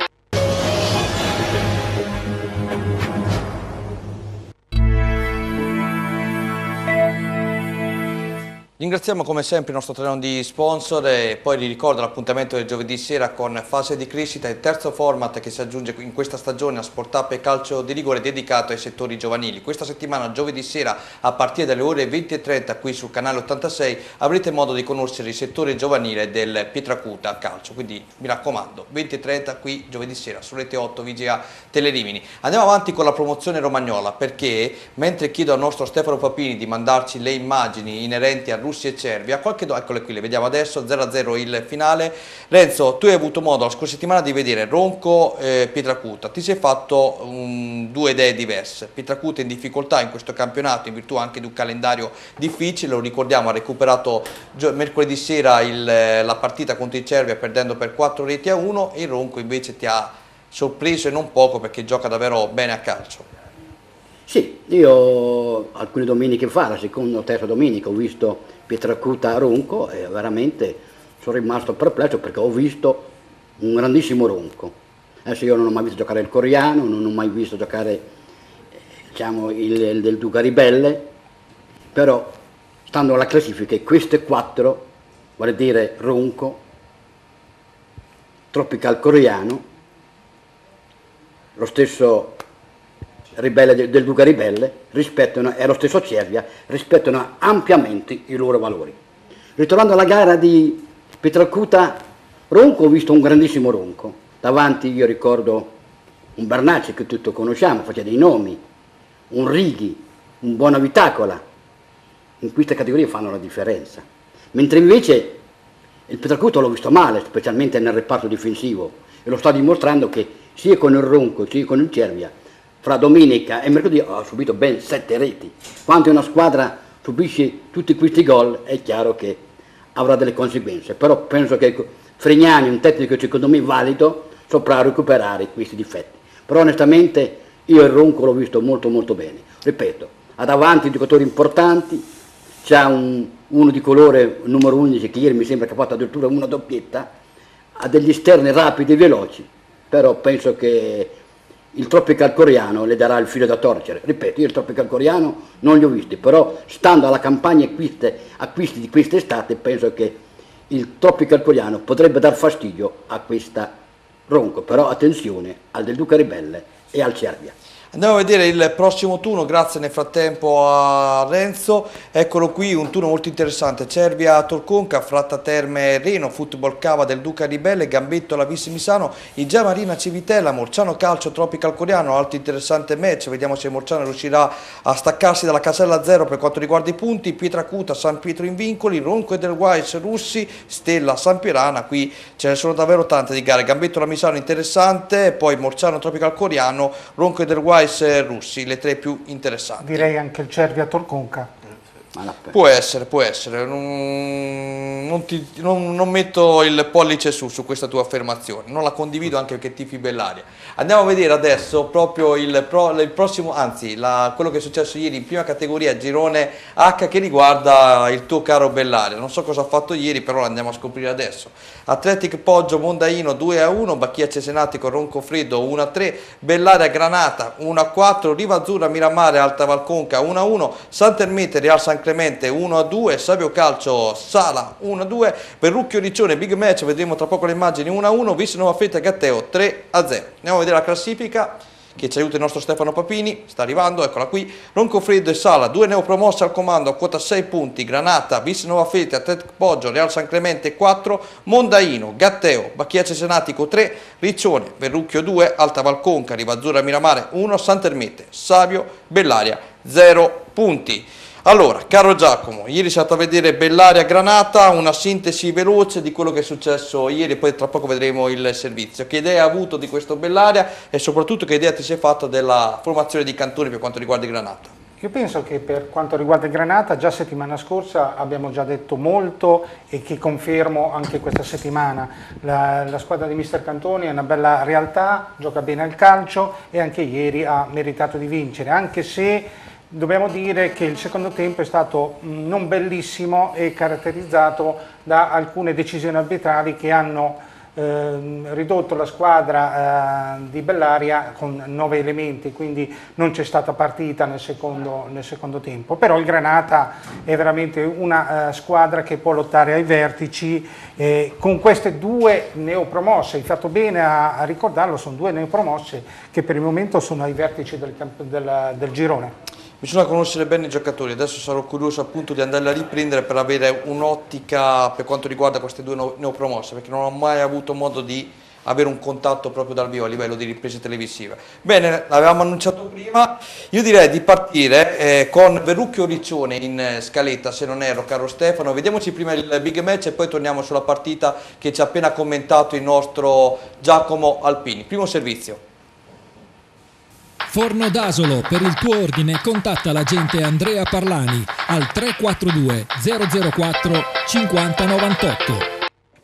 Ringraziamo come sempre il nostro treno di sponsor e poi vi ricordo l'appuntamento del giovedì sera con Fase di Crescita, il terzo format che si aggiunge in questa stagione a Sport Up e Calcio di Rigore dedicato ai settori giovanili. Questa settimana giovedì sera a partire dalle ore 20:30 qui sul canale 86 avrete modo di conoscere il settore giovanile del Pietracuta Calcio, quindi mi raccomando 20:30 qui giovedì sera su Rete 8 VGA Telerimini. Andiamo avanti con la promozione romagnola perché mentre chiedo al nostro Stefano Papini di mandarci le immagini inerenti a Russia e Cervia, eccole qui, le vediamo adesso, 0-0 il finale. Renzo, tu hai avuto modo la scorsa settimana di vedere Ronco Pietracuta, ti sei fatto due idee diverse. Pietracuta in difficoltà in questo campionato in virtù anche di un calendario difficile, lo ricordiamo, ha recuperato mercoledì sera la partita contro il Cervia perdendo per 4-1 e il Ronco invece ti ha sorpreso e non poco perché gioca davvero bene a calcio. Sì, io alcune domeniche fa, la seconda o terza domenica, ho visto Pietracuta Ronco e veramente sono rimasto perplesso perché ho visto un grandissimo Ronco. Adesso io non ho mai visto giocare il Coriano, non ho mai visto giocare diciamo, il del Dugaribelle, però stando alla classifica queste quattro, vale a dire Ronco, Tropical Coriano, lo stesso Ribelle del Duca Ribelle e lo stesso Cervia rispettano ampiamente i loro valori. Ritornando alla gara di Pietracuta Ronco, ho visto un grandissimo Ronco. Davanti io ricordo un Bernacci che tutti conosciamo, faceva dei nomi, un Righi, un Buonavitacola. In queste categorie fanno la differenza. Mentre invece il Pietracuta l'ho visto male, specialmente nel reparto difensivo, e lo sta dimostrando che sia con il Ronco sia con il Cervia fra domenica e mercoledì ha subito ben 7 reti. Quando una squadra subisce tutti questi gol è chiaro che avrà delle conseguenze, però penso che Fregnani, un tecnico secondo me valido, saprà recuperare questi difetti. Però onestamente io il Ronco l'ho visto molto molto bene. Ripeto, ha davanti giocatori importanti, c'ha uno di colore numero 11 che ieri mi sembra che ha fatto addirittura una doppietta, ha degli esterni rapidi e veloci, però penso che il Tropical Coriano le darà il filo da torcere. Ripeto, io il Tropical Coriano non li ho visti, però stando alla campagna acquisti di quest'estate penso che il Tropical Coriano potrebbe dar fastidio a questa Ronco, però attenzione al del Duca Ribelle e al Cervia. Andiamo a vedere il prossimo turno, grazie nel frattempo a Renzo. Eccolo qui, un turno molto interessante. Cervia Torconca, Fratta Terme Reno, Football Cava del Duca Ribelle, Gambetto la Vissimisano, Igia Marina Civitella, Morciano Calcio Tropical Coriano, altro interessante match. Vediamo se Morciano riuscirà a staccarsi dalla casella 0 per quanto riguarda i punti. Pietracuta, San Pietro in Vincoli, Ronco e Edelweiss Russi, Stella San Pierana. Qui ce ne sono davvero tante di gare. Gambetto la Misano interessante, poi Morciano Tropical Coriano, Ronco e Edelweiss Russi, le tre più interessanti. Direi anche il Cervia Torconca. Può essere, non metto il pollice su questa tua affermazione, non la condivido anche perché tifi Bellaria. Andiamo a vedere adesso proprio il prossimo, anzi quello che è successo ieri in prima categoria girone H che riguarda il tuo caro Bellaria. Non so cosa ha fatto ieri, però lo andiamo a scoprire adesso. Athletic Poggio Mondaino 2-1, Bacchia Cesenatico Ronco Freddo 1-3, Bellaria Granata 1-4, Riva Azzurra Miramare Alta Valconca 1-1, Sant'Ermete Real San Clemente 1-2, Savio Calcio Sala 1-2, Verrucchio Riccione Big Match, vedremo tra poco le immagini 1-1, Vissinova Fetta Gatteo 3-0. Andiamo a vedere la classifica che ci aiuta il nostro Stefano Papini, sta arrivando, eccola qui. Ronco Freddo e Sala, 2 neopromosse al comando a quota 6 punti, Granata, Vissinova Fetta, Athletic Poggio, Real San Clemente 4, Mondaino, Gatteo, Bacchia Cesenatico 3, Riccione, Verrucchio 2, Alta Valconca, Riva Azzurra Miramare 1, Sant'Ermete, Savio, Bellaria 0 punti. Allora, caro Giacomo, ieri sei andato a vedere Bellaria Granata, una sintesi veloce di quello che è successo ieri, poi tra poco vedremo il servizio. Che idea hai avuto di questo Bellaria e soprattutto che idea ti sei fatta della formazione di Cantoni per quanto riguarda il Granata? Io penso che per quanto riguarda il Granata, già settimana scorsa abbiamo già detto molto e che confermo anche questa settimana. La squadra di mister Cantoni è una bella realtà, gioca bene al calcio e anche ieri ha meritato di vincere, anche se dobbiamo dire che il secondo tempo è stato non bellissimo e caratterizzato da alcune decisioni arbitrali che hanno ridotto la squadra di Bellaria con 9 elementi, quindi non c'è stata partita nel secondo tempo, però il Granata è veramente una squadra che può lottare ai vertici con queste 2 neopromosse. Hai fatto bene a ricordarlo, sono 2 neopromosse che per il momento sono ai vertici del girone. Bisogna conoscere bene i giocatori, adesso sarò curioso appunto di andarli a riprendere per avere un'ottica per quanto riguarda queste 2 neopromosse, perché non ho mai avuto modo di avere un contatto proprio dal vivo a livello di riprese televisive. Bene, l'avevamo annunciato prima, io direi di partire con Verrucchio Riccione in scaletta, se non erro, caro Stefano. Vediamoci prima il big match e poi torniamo sulla partita che ci ha appena commentato il nostro Giacomo Alpini. Primo servizio. Forno d'Asolo, per il tuo ordine contatta l'agente Andrea Parlani al 342 004 5098.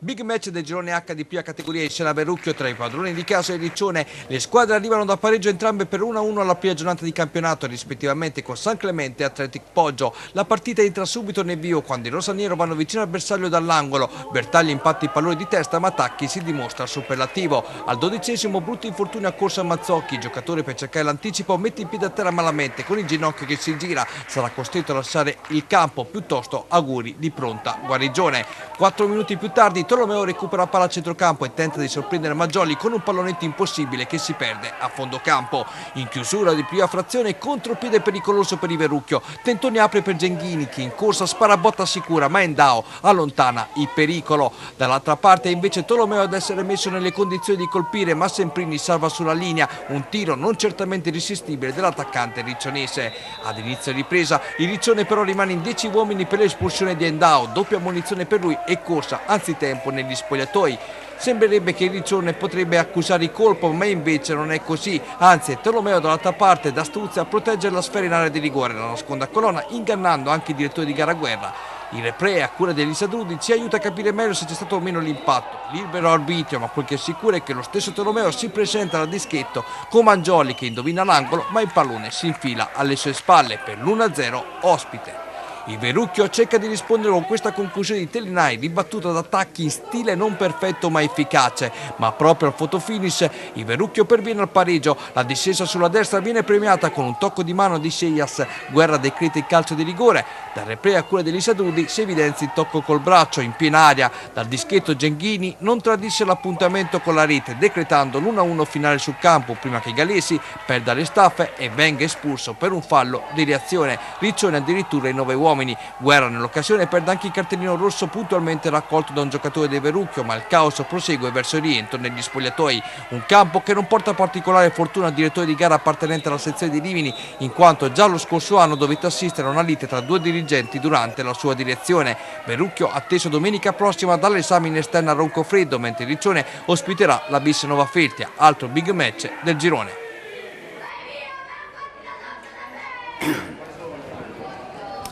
Big match del girone H di prima categoria in scena Verrucchio tra i padroni di casa e Riccione. Le squadre arrivano da pareggio entrambe per 1-1 alla prima giornata di campionato, rispettivamente con San Clemente e Athletic Poggio. La partita entra subito nel vivo quando i rosanero vanno vicino al bersaglio dall'angolo. Bertaglia impatta il pallone di testa, ma Tacchi si dimostra superlativo. Al 12esimo brutto infortunio a corsa a Mazzocchi, giocatore per cercare l'anticipo mette in piede a terra malamente con il ginocchio che si gira, sarà costretto a lasciare il campo, piuttosto auguri di pronta guarigione. 4 minuti più tardi Tolomeo recupera palla a centrocampo e tenta di sorprendere Maggioli con un pallonetto impossibile che si perde a fondo campo. In chiusura di prima frazione, contropiede pericoloso per i Verrucchio. Tentoni apre per Genghini che in corsa spara a botta sicura, ma Endao allontana il pericolo. Dall'altra parte è invece Tolomeo ad essere messo nelle condizioni di colpire, ma Semprini salva sulla linea un tiro non certamente irresistibile dell'attaccante riccionese. Ad inizio ripresa il Riccione però rimane in 10 uomini per l'espulsione di Endao, doppia ammonizione per lui e corsa anzitempo negli spogliatoi. Sembrerebbe che il Riccione potrebbe accusare il colpo, ma invece non è così, anzi è Tolomeo dall'altra parte d'astuzia a proteggere la sfera in area di rigore nella seconda colonna, ingannando anche il direttore di gara Guerra. Il replay a cura di Elisa Drudi ci aiuta a capire meglio se c'è stato o meno l'impatto. Libero arbitrio, ma quel che è sicuro è che lo stesso Tolomeo si presenta da dischetto con Mangioli che indovina l'angolo, ma il pallone si infila alle sue spalle per l'1-0 ospite. Il Verrucchio cerca di rispondere con questa conclusione di Telinai, ribattuta da Tacchi in stile non perfetto ma efficace, ma proprio al fotofinish il Verrucchio perviene al pareggio. La discesa sulla destra viene premiata con un tocco di mano di Seias. Guerra decreta il calcio di rigore. Dal replay a cura di Elisa Drudi si evidenzia il tocco col braccio in piena aria. Dal dischetto Genghini non tradisce l'appuntamento con la rete, decretando l'1-1 finale sul campo prima che i gallesi perda le staffe e venga espulso per un fallo di reazione. Riccione addirittura i 9 uomini. Guerra nell'occasione perde anche il cartellino rosso puntualmente raccolto da un giocatore del Verrucchio, ma il caos prosegue verso il rientro negli spogliatoi. Un campo che non porta particolare fortuna al direttore di gara appartenente alla sezione di Rimini, in quanto già lo scorso anno dovette assistere a una lite tra 2 dirigenti durante la sua direzione. Verrucchio atteso domenica prossima dall'esame in esterna a Roncofreddo, mentre Riccione ospiterà la Bis Nova Feltia, altro big match del girone.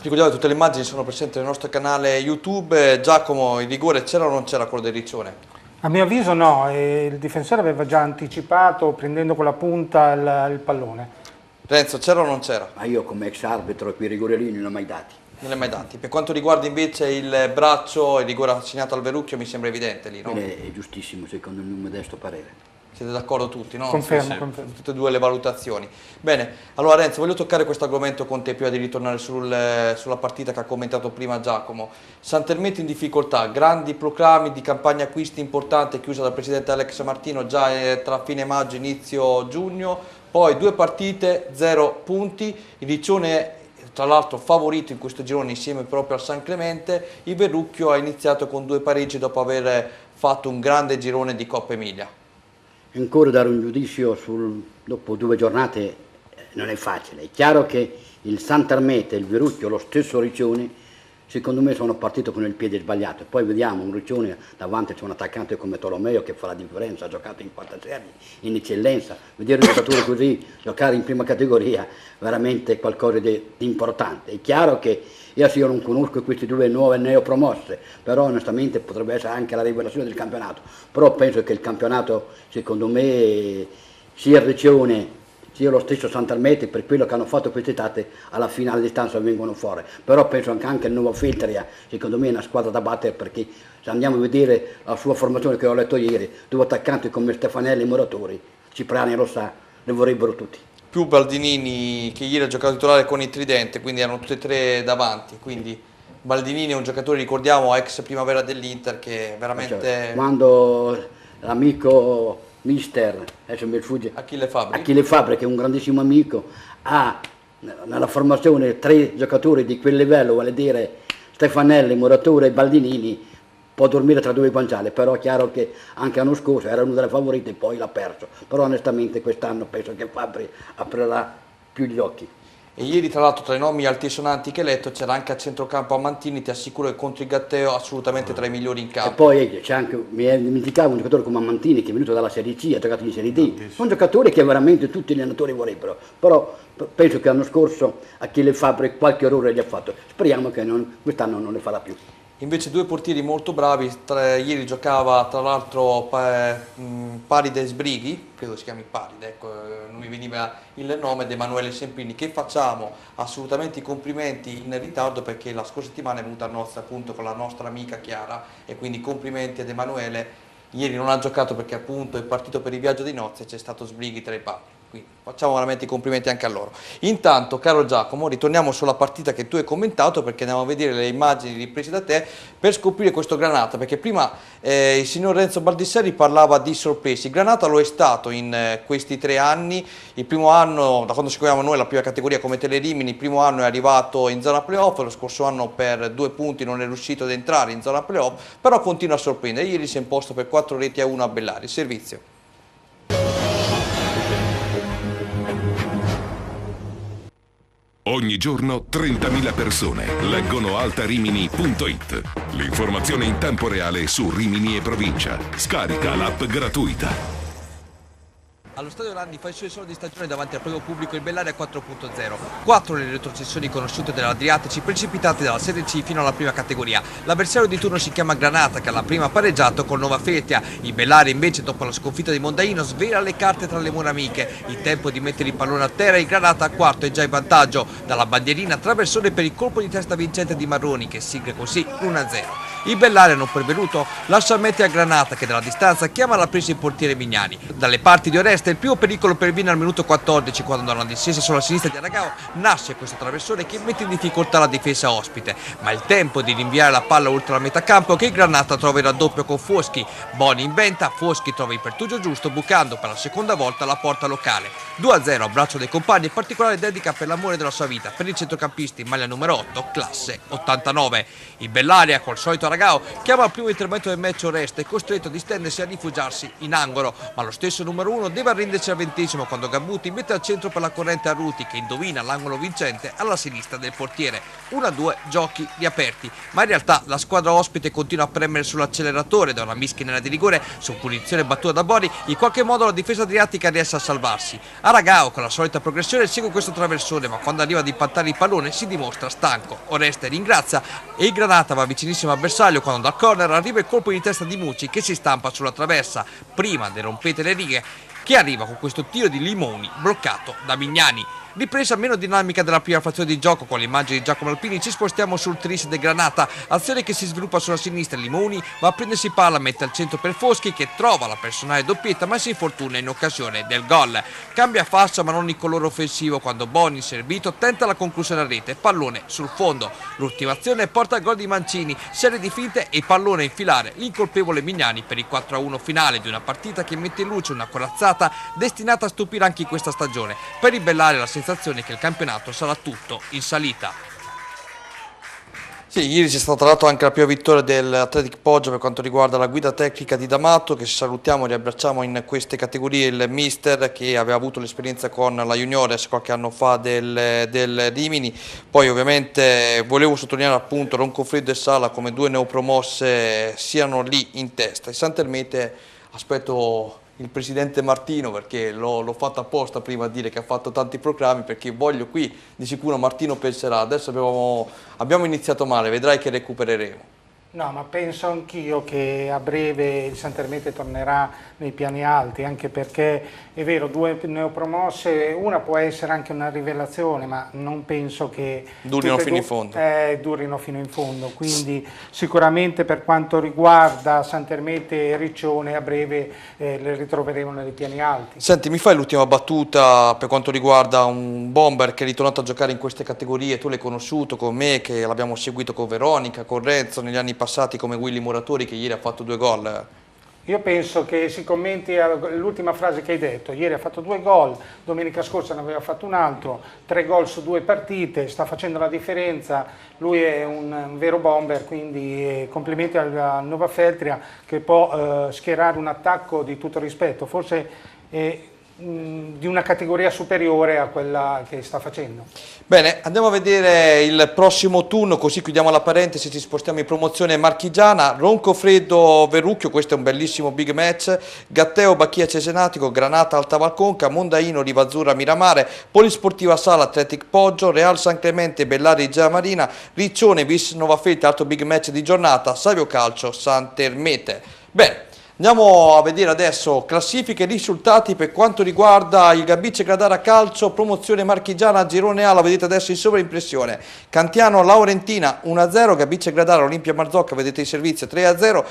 Ricordiamo che tutte le immagini sono presenti nel nostro canale YouTube. Giacomo, il rigore c'era o non c'era quello del Riccione? A mio avviso no, il difensore aveva già anticipato prendendo con la punta il pallone. Renzo, c'era o non c'era? Ma io come ex arbitro quei rigori lì non li ho mai dati. Non li hai mai dati. Per quanto riguarda invece il braccio, il rigore assegnato al Verrucchio mi sembra evidente lì, no? È giustissimo secondo il mio modesto parere. Siete d'accordo tutti, no? Confermo, Sì. confermo. Tutte e due le valutazioni. Bene, allora Renzo, voglio toccare questo argomento con te prima di ritornare sulla partita che ha commentato prima Giacomo. Santermete in difficoltà, grandi proclami di campagna acquisti importante chiusa dal presidente Alex Martino già tra fine maggio e inizio giugno, poi 2 partite, 0 punti, il Riccione è tra l'altro favorito in questo girone insieme proprio al San Clemente. Il Verrucchio ha iniziato con 2 pareggi dopo aver fatto un grande girone di Coppa Emilia. Ancora dare un giudizio dopo 2 giornate non è facile. È chiaro che il Santermete e il Verrucchio, lo stesso Riccione, secondo me sono partito con il piede sbagliato. Poi vediamo un Riccione, davanti c'è un attaccante come Tolomeo che fa la differenza, ha giocato in 4 serie, in eccellenza. Vedere un giocatore così giocare in prima categoria veramente qualcosa di importante. È chiaro che io non conosco queste due nuove neopromosse, però onestamente potrebbe essere anche la rivelazione del campionato. Però penso che il campionato, secondo me, sia il Riccione sia lo stesso Santalmete, per quello che hanno fatto quest'estate, alla finale distanza vengono fuori. Però penso anche il nuovo Feltria, secondo me è una squadra da battere, perché se andiamo a vedere la sua formazione che ho letto ieri, due attaccanti come Stefanelli e Muratori, Cipriani lo sa, ne vorrebbero tutti. Più Baldinini, che ieri ha giocato titolare con il Tridente, quindi erano tutti e tre davanti, quindi Baldinini è un giocatore, ricordiamo, ex primavera dell'Inter, che veramente... Cioè, quando l'amico mister, adesso mi sfugge, Achille Fabri, che è un grandissimo amico, ha nella formazione 3 giocatori di quel livello, vale dire Stefanelli, Muratori e Baldinini, può dormire tra 2 guanciale. Però è chiaro che anche l'anno scorso era una delle favorite e poi l'ha perso, però onestamente quest'anno penso che Fabri aprirà più gli occhi. E ieri tra l'altro tra i nomi altisonanti che hai letto c'era anche a centrocampo Amantini, ti assicuro che contro il Gatteo assolutamente tra i migliori in campo. E poi c'è anche, mi dimenticavo, un giocatore come Amantini che è venuto dalla Serie C, ha giocato in Serie D, sono giocatori che veramente tutti gli allenatori vorrebbero, però penso che l'anno scorso Achille Fabri qualche errore gli ha fatto, speriamo che quest'anno non ne farà più. Invece 2 portieri molto bravi, ieri giocava tra l'altro Paride e Sbrighi, credo si chiami Paride, ecco, non mi veniva il nome, di Emanuele Semprini, che facciamo assolutamente i complimenti in ritardo perché la scorsa settimana è venuta appunto con la nostra amica Chiara, e quindi complimenti ad Emanuele. Ieri non ha giocato perché appunto è partito per il viaggio di nozze e c'è stato Sbrighi tra i pali. Quindi facciamo veramente i complimenti anche a loro. Intanto, caro Giacomo, ritorniamo sulla partita che tu hai commentato, perché andiamo a vedere le immagini riprese da te per scoprire questo Granata, perché prima il signor Renzo Baldisseri parlava di sorprese. Il Granata lo è stato in questi 3 anni. Il primo anno, da quando seguiamo noi la prima categoria come Telerimini, il primo anno è arrivato in zona playoff, lo scorso anno per 2 punti non è riuscito ad entrare in zona playoff, però continua a sorprendere. Ieri si è imposto per 4-1 a Bellari. Servizio. Ogni giorno 30.000 persone leggono altarimini.it. L'informazione in tempo reale su Rimini e provincia. Scarica l'app gratuita. Allo stadio Ranni fa i suoi soldi di stagione davanti al proprio pubblico il Bellaria 4.0. 4 le retrocessioni conosciute dell'Adriatici, precipitati dalla Serie C fino alla prima categoria. L'avversario di turno si chiama Granata, che alla prima ha pareggiato con Nova Feltria. Il Bellaria invece, dopo la sconfitta di Mondaino, svela le carte tra le mura amiche. Il tempo di mettere il pallone a terra, il Granata a quarto è già in vantaggio. Dalla bandierina traversone per il colpo di testa vincente di Marroni, che sigla così 1-0. Il Bellaria non pervenuto lascia mettere a Granata, che dalla distanza chiama alla presa il portiere Mignani. Dalle parti di Oreste il primo pericolo perviene al minuto 14, quando da una discesa sulla sinistra di Aragao nasce questo traversone che mette in difficoltà la difesa ospite, ma è il tempo di rinviare la palla oltre la metà campo che il Granata trova il raddoppio con Foschi. Boni inventa, Foschi trova il pertugio giusto, bucando per la seconda volta la porta locale. 2-0, abbraccio dei compagni e particolare dedica per l'amore della sua vita per il centrocampista in maglia numero 8, classe 89. Il Bellaria, col solito Aragao, chiama al primo intervento del match Oreste, costretto a distendersi e a rifugiarsi in angolo, ma lo stesso numero 1 deve arrendersi al 20° quando Gambuti mette al centro per la corrente Arruti, che indovina l'angolo vincente alla sinistra del portiere. 1-2 giochi riaperti, ma in realtà la squadra ospite continua a premere sull'acceleratore da una mischia di rigore su punizione battuta da Boni. In qualche modo la difesa adriatica riesce a salvarsi. Aragao con la solita progressione segue questo traversone, ma quando arriva ad impattare il pallone si dimostra stanco. Oreste ringrazia e il Granata va vicinissimo al bersaglio quando dal corner arriva il colpo di testa di Mucci, che si stampa sulla traversa prima di rompete le righe, che arriva con questo tiro di Limoni bloccato da Mignani. Ripresa meno dinamica della prima frazione di gioco con l'immagine di Giacomo Alpini, ci spostiamo sul tris del Granata, azione che si sviluppa sulla sinistra. Limoni va a prendersi palla, mette al centro per Foschi, che trova la personale doppietta ma si infortuna in occasione del gol. Cambia fascia ma non il colore offensivo quando Boni, servito, tenta la conclusione a rete, pallone sul fondo. L'ultimazione porta al gol di Mancini, serie di finte e pallone a infilare l'incolpevole Mignani per il 4-1 finale di una partita che mette in luce una corazzata destinata a stupire anche in questa stagione. Per ribellare la sensazione che il campionato sarà tutto in salita. Sì, ieri c'è stata tra l'altro anche la prima vittoria dell'Athletic Poggio per quanto riguarda la guida tecnica di D'Amato, che salutiamo e riabbracciamo in queste categorie, il mister che aveva avuto l'esperienza con la Juniores qualche anno fa del Rimini. Poi ovviamente volevo sottolineare appunto Roncofreddo e Sala come due neopromosse siano lì in testa. Il Santermete aspetto il presidente Martino, perché l'ho fatto apposta prima a dire che ha fatto tanti proclami, perché voglio qui, di sicuro Martino penserà, adesso abbiamo iniziato male, vedrai che recupereremo. No, ma penso anch'io che a breve il Santermete tornerà nei piani alti, anche perché è vero, due neopromosse, una può essere anche una rivelazione, ma non penso che durino fino in fondo. Durino fino in fondo, quindi sicuramente per quanto riguarda Santermete e Riccione a breve le ritroveremo nei piani alti. Senti, mi fai l'ultima battuta per quanto riguarda un bomber che è ritornato a giocare in queste categorie, tu l'hai conosciuto con me, che l'abbiamo seguito con Veronica, con Renzo negli anni passati, come Willy Muratori che ieri ha fatto 2 gol. Io penso che si commenti l'ultima frase che hai detto, ieri ha fatto 2 gol, domenica scorsa ne aveva fatto un altro, 3 gol su 2 partite, sta facendo la differenza, lui è un vero bomber, quindi complimenti alla Nova Feltria che può schierare un attacco di tutto rispetto, forse di una categoria superiore a quella che sta facendo. Bene, andiamo a vedere il prossimo turno, così chiudiamo la parentesi, ci spostiamo in promozione marchigiana. Roncofreddo Verrucchio, questo è un bellissimo big match. Gatteo Bacchia Cesenatico, Granata Alta Valconca, Mondaino Rivazzurra Miramare, Polisportiva Sala Athletic Poggio, Real San Clemente Bellari Giamarina, Riccione Vis Nova Feltria, altro big match di giornata, Savio Calcio Santermete. Bene. Andiamo a vedere adesso classifiche e risultati per quanto riguarda il Gabice Gradara Calcio, promozione marchigiana, girone A, la vedete adesso in sovraimpressione. Cantiano Laurentina 1-0, Gabice Gradara Olimpia Marzocca, vedete i servizi 3-0.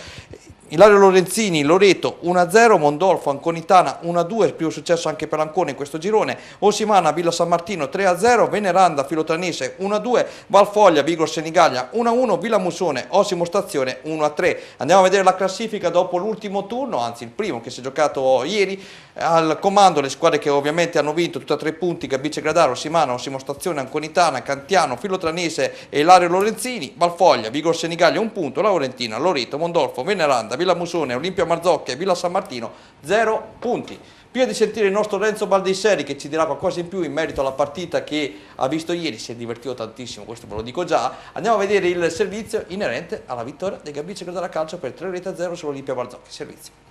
Ilario Lorenzini, Loreto 1-0, Mondolfo, Anconitana 1-2, primo successo anche per Ancona in questo girone, Osimana, Villa San Martino 3-0, Veneranda, Filotranese 1-2, Valfoglia, Vigor Senigallia 1-1, Villa Musone, Osimo Stazione 1-3. Andiamo a vedere la classifica dopo l'ultimo turno, anzi il primo che si è giocato ieri. Al comando le squadre che ovviamente hanno vinto tutte a 3 punti, Gabice Gradara, Osimana, Osimo Stazione, Anconitana, Cantiano, Filotranese e Ilario Lorenzini, Valfoglia, Vigor Senigallia 1 punto, Laurentina, Loreto, Mondolfo, Veneranda, Villa Musone, Olimpia Marzocca e Villa San Martino 0 punti. Prima di sentire il nostro Renzo Baldisseri che ci dirà qualcosa in più in merito alla partita che ha visto ieri, si è divertito tantissimo, questo ve lo dico già, andiamo a vedere il servizio inerente alla vittoria del Gabice Gradara Calcio per 3-0 sull'Olimpia Marzocca. Servizio.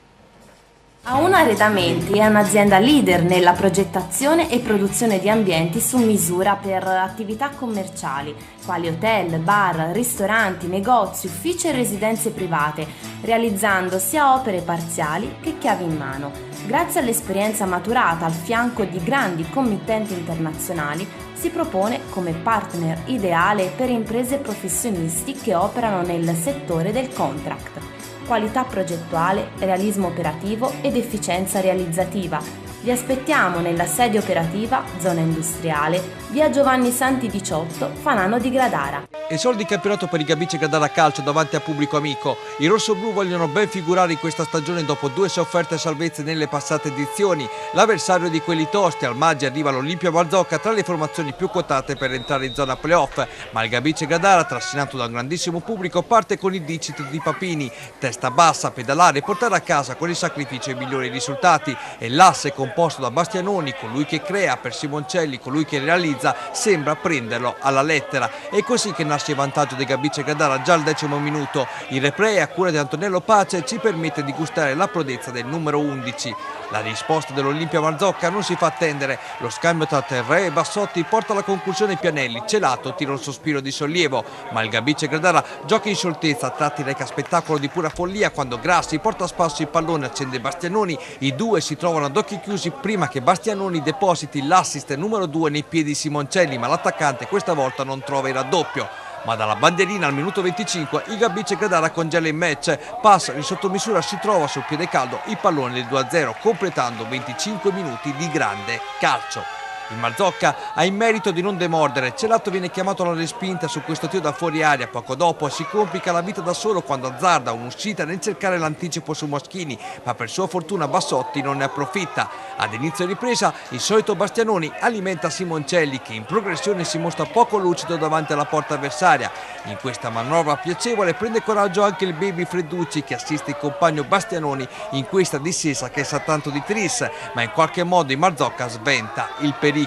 A1 Arredamenti è un'azienda leader nella progettazione e produzione di ambienti su misura per attività commerciali, quali hotel, bar, ristoranti, negozi, uffici e residenze private, realizzando sia opere parziali che chiavi in mano. Grazie all'esperienza maturata al fianco di grandi committenti internazionali, si propone come partner ideale per imprese e professionisti che operano nel settore del contract. Qualità progettuale, realismo operativo ed efficienza realizzativa. Vi aspettiamo nella sede operativa, zona industriale, via Giovanni Santi 18, Fanano di Gradara. Esordì di campionato per il Gabice Gradara Calcio davanti a pubblico amico. I rossoblù vogliono ben figurare in questa stagione dopo 2 sofferte salvezze nelle passate edizioni. L'avversario di quelli tosti, al Maggi arriva l'Olimpia Marzocca tra le formazioni più quotate per entrare in zona playoff, ma il Gabice Gradara, trascinato da un grandissimo pubblico, parte con il dicito di Papini. Testa bassa, pedalare e portare a casa con il sacrificio i migliori risultati. E l'asse composto da Bastianoni, colui che crea, per Simoncelli, colui che realizza, sembra prenderlo alla lettera. È così che nasce il vantaggio del Gabice Gradara già al 10° minuto. Il replay a cura di Antonello Pace ci permette di gustare la prodezza del numero 11. La risposta dell'Olimpia Marzocca non si fa attendere. Lo scambio tra Terré e Bassotti porta alla conclusione Pianelli. Celato tira un sospiro di sollievo, ma il Gabice Gradara gioca in scioltezza, a tratti reca spettacolo di pura follia quando Grassi porta a spasso il pallone, accende Bastianoni. I due si trovano ad occhi chiusi prima che Bastianoni depositi l'assist numero 2 nei piedi di Simoncelli, ma l'attaccante questa volta non trova il raddoppio. Ma dalla bandierina al minuto 25 il Gabice Gradara congela il match, passa in sottomisura, si trova sul piede caldo il pallone del 2-0, completando 25 minuti di grande calcio. Il Marzocca ha il merito di non demordere, Celato viene chiamato alla respinta su questo tiro da fuori aria, poco dopo si complica la vita da solo quando azzarda un'uscita nel cercare l'anticipo su Moschini, ma per sua fortuna Bassotti non ne approfitta. Ad inizio ripresa il solito Bastianoni alimenta Simoncelli che in progressione si mostra poco lucido davanti alla porta avversaria. In questa manovra piacevole prende coraggio anche il baby Fredducci che assiste il compagno Bastianoni in questa discesa che sa tanto di tris, ma in qualche modo il Marzocca sventa il pericolo.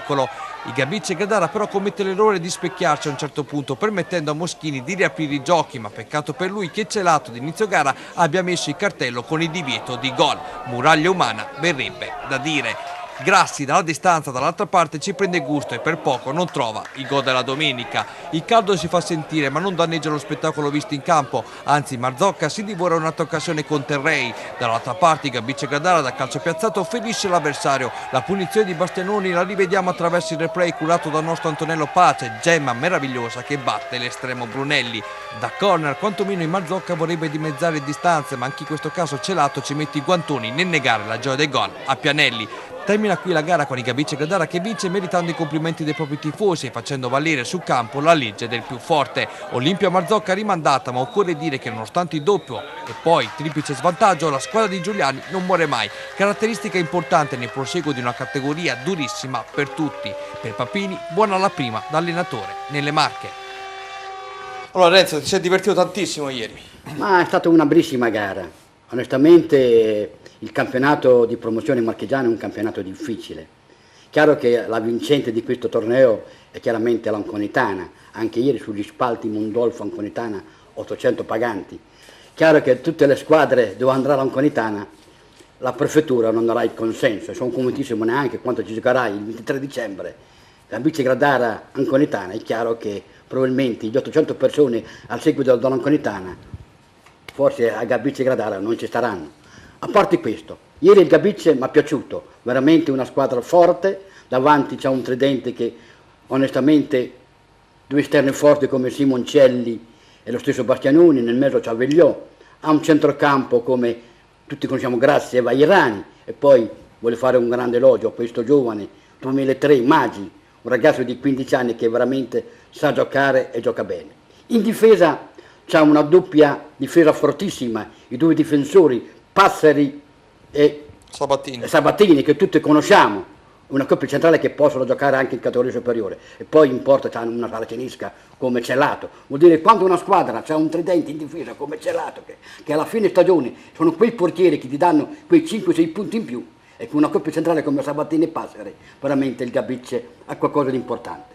Il Gabicce Gradara però commette l'errore di specchiarsi a un certo punto permettendo a Moschini di riaprire i giochi, ma peccato per lui che Celato di inizio gara abbia messo il cartello con il divieto di gol. Muraglia umana, verrebbe da dire. Grassi dalla distanza dall'altra parte ci prende gusto e per poco non trova il gol della domenica. Il caldo si fa sentire ma non danneggia lo spettacolo visto in campo, anzi Marzocca si divora un'altra occasione con Terrei. Dall'altra parte il Gabicce Gradara da calcio piazzato ferisce l'avversario. La punizione di Bastianoni la rivediamo attraverso il replay curato dal nostro Antonello Pace, gemma meravigliosa che batte l'estremo Brunelli. Da corner quantomeno il Marzocca vorrebbe dimezzare le distanze, ma anche in questo caso Celato ci mette i guantoni nel negare la gioia del gol a Pianelli. Termina qui la gara con il Gabicce Gradara che vince meritando i complimenti dei propri tifosi e facendo valere sul campo la legge del più forte. Olimpia Marzocca rimandata, ma occorre dire che nonostante il doppio e poi triplice svantaggio la squadra di Giuliani non muore mai, caratteristica importante nel proseguo di una categoria durissima per tutti. Per Papini buona la prima da allenatore nelle Marche. Allora Renzo, ti sei divertito tantissimo ieri? Ma è stata una bellissima gara, onestamente. Il campionato di promozione marchigiana è un campionato difficile. Chiaro che la vincente di questo torneo è chiaramente l'Anconitana, anche ieri sugli spalti Mondolfo Anconitana 800 paganti. Chiaro che tutte le squadre dove andrà l'Anconitana la prefettura non darà il consenso e sono convintissimo neanche quando ci giocherà il 23 dicembre la Gabicce Gradara Anconitana. È chiaro che probabilmente gli 800 persone al seguito dell'Anconitana forse a Gabicce Gradara non ci staranno. A parte questo, ieri il Gabicce mi è piaciuto, veramente una squadra forte, davanti c'è un tridente che onestamente due esterni forti come Simoncelli e lo stesso Bastianoni, nel mezzo c'è Vegliò, ha un centrocampo come tutti conosciamo Grassi e Vairani e poi voglio fare un grande elogio a questo giovane 2003 Maggi, un ragazzo di 15 anni che veramente sa giocare e gioca bene. In difesa c'è una doppia difesa fortissima, i due difensori Passeri e Sabatini che tutti conosciamo, una coppia centrale che possono giocare anche in categoria superiore e poi in porta c'è una saracinesca come Celato. Vuol dire quando una squadra c'è un tridente in difesa come Celato che alla fine stagione sono quei portieri che ti danno quei 5-6 punti in più e con una coppia centrale come Sabatini e Passeri veramente il Gabicce ha qualcosa di importante.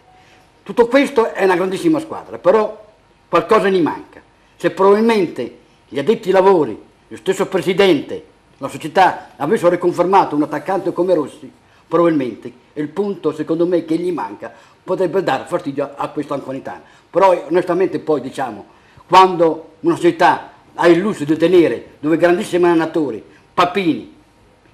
Tutto questo è una grandissima squadra, però qualcosa ne manca. Se probabilmente gli addetti ai lavori, lo stesso presidente, la società avessero riconfermato un attaccante come Rossi, probabilmente il punto secondo me che gli manca potrebbe dare fastidio a questo Anconitana. Però onestamente poi diciamo, quando una società ha il lusso di tenere due grandissimi allenatori, Papini,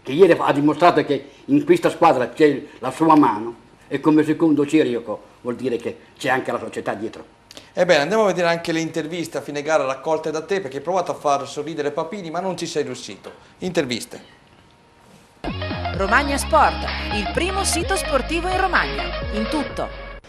che ieri ha dimostrato che in questa squadra c'è la sua mano, e come secondo Ciriaco vuol dire che c'è anche la società dietro. Ebbene, andiamo a vedere anche le interviste a fine gara raccolte da te, perché hai provato a far sorridere Papini ma non ci sei riuscito. Interviste. Romagna Sport, il primo sito sportivo in Romagna, in tutto.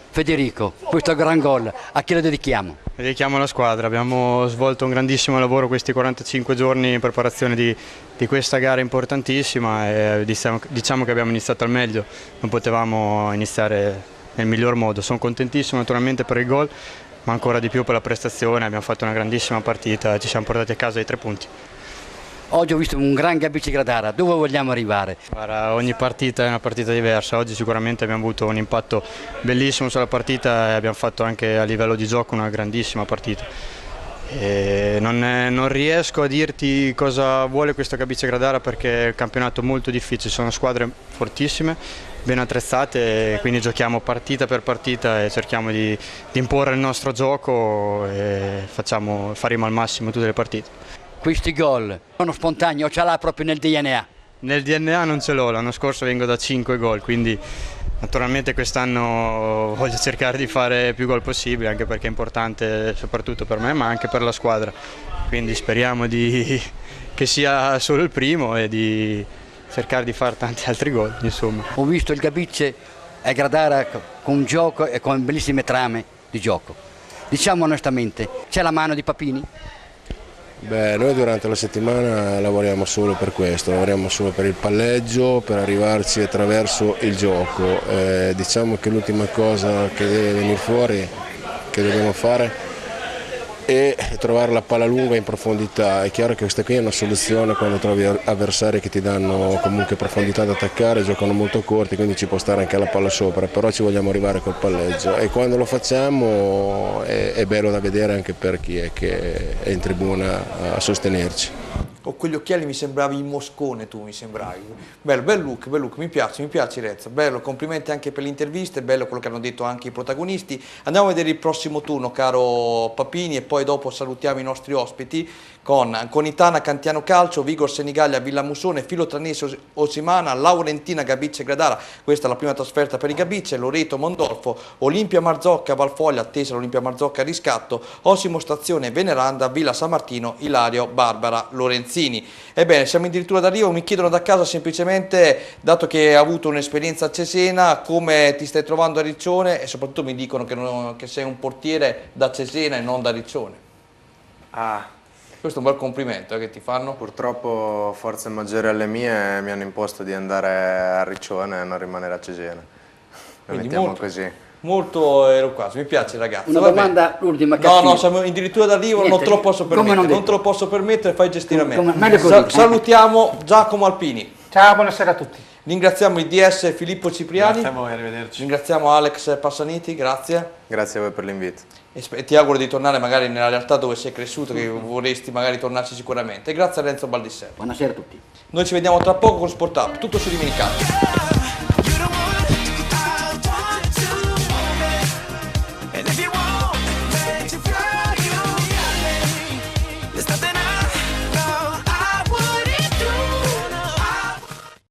Federico, questo gran gol, a chi lo dedichiamo? Dedichiamo alla squadra, abbiamo svolto un grandissimo lavoro questi 45 giorni in preparazione di questa gara importantissima e diciamo che abbiamo iniziato al meglio, non potevamo iniziare nel miglior modo. Sono contentissimo naturalmente per il gol, ma ancora di più per la prestazione. Abbiamo fatto una grandissima partita e ci siamo portati a casa i 3 punti. Oggi ho visto un gran Gabicce Gradara, dove vogliamo arrivare? Guarda, ogni partita è una partita diversa, oggi sicuramente abbiamo avuto un impatto bellissimo sulla partita e abbiamo fatto anche a livello di gioco una grandissima partita. E non riesco a dirti cosa vuole questo Gabicce Gradara perché è un campionato molto difficile, sono squadre fortissime, ben attrezzate e quindi giochiamo partita per partita e cerchiamo di imporre il nostro gioco e faremo al massimo tutte le partite. Questi gol sono spontanei o ce l'ha proprio nel DNA? Nel DNA non ce l'ho, l'anno scorso vengo da 5 gol, quindi naturalmente quest'anno voglio cercare di fare più gol possibile, anche perché è importante soprattutto per me ma anche per la squadra, quindi speriamo che sia solo il primo e di cercare di fare tanti altri gol, insomma. Ho visto il Gabicce è Gradara con un gioco e con bellissime trame di gioco. Diciamo onestamente, c'è la mano di Papini? Beh, noi durante la settimana lavoriamo solo per questo, lavoriamo solo per il palleggio, per arrivarci attraverso il gioco. Diciamo che l'ultima cosa che deve venire fuori, che dobbiamo fare, è trovare la palla lunga in profondità. È chiaro che questa qui è una soluzione quando trovi avversari che ti danno comunque profondità da attaccare, giocano molto corti, quindi ci può stare anche la palla sopra, però ci vogliamo arrivare col palleggio e quando lo facciamo è bello da vedere anche per chi è che è in tribuna a sostenerci. Con quegli occhiali mi sembravi in Moscone, tu mi sembravi. Bel look, mi piace Renzo, bello, complimenti anche per le interviste, bello quello che hanno detto anche i protagonisti. Andiamo a vedere il prossimo turno, caro Papini, e poi dopo salutiamo i nostri ospiti con Itana Cantiano Calcio, Vigor Senigallia Villamusone, Filo Tranese Osimana, Laurentina Gabicce Gradara, questa è la prima trasferta per i Gabicce, Loreto Mondolfo, Olimpia Marzocca Valfoglia, attesa l'Olimpia Marzocca riscatto, Osimo Stazione Veneranda, Villa San Martino, Ilario Barbara Lorenzini. Ebbene, siamo addirittura d'arrivo, mi chiedono da casa semplicemente, dato che hai avuto un'esperienza a Cesena, come ti stai trovando a Riccione e soprattutto mi dicono che sei un portiere da Cesena e non da Riccione. Questo è un bel complimento che ti fanno. Purtroppo forze maggiori alle mie mi hanno imposto di andare a Riccione e non rimanere a Cesena. Lo mettiamo così. Molto eloquato, mi piace ragazzi. Una domanda, l'ultima. No, siamo addirittura d'arrivo, non te lo posso permettere, fai gestire a me. Salutiamo Giacomo Alpini. Ciao, buonasera a tutti. Ringraziamo il DS Filippo Cipriani. Grazie a voi, arrivederci. Ringraziamo Alex Passaniti, grazie. Grazie a voi per l'invito. E ti auguro di tornare magari nella realtà dove sei cresciuto, che vorresti magari tornarci sicuramente. E grazie a Renzo Baldisseri. Buonasera a tutti. Noi ci vediamo tra poco con Sport Up, tutto su Rimini Calcio.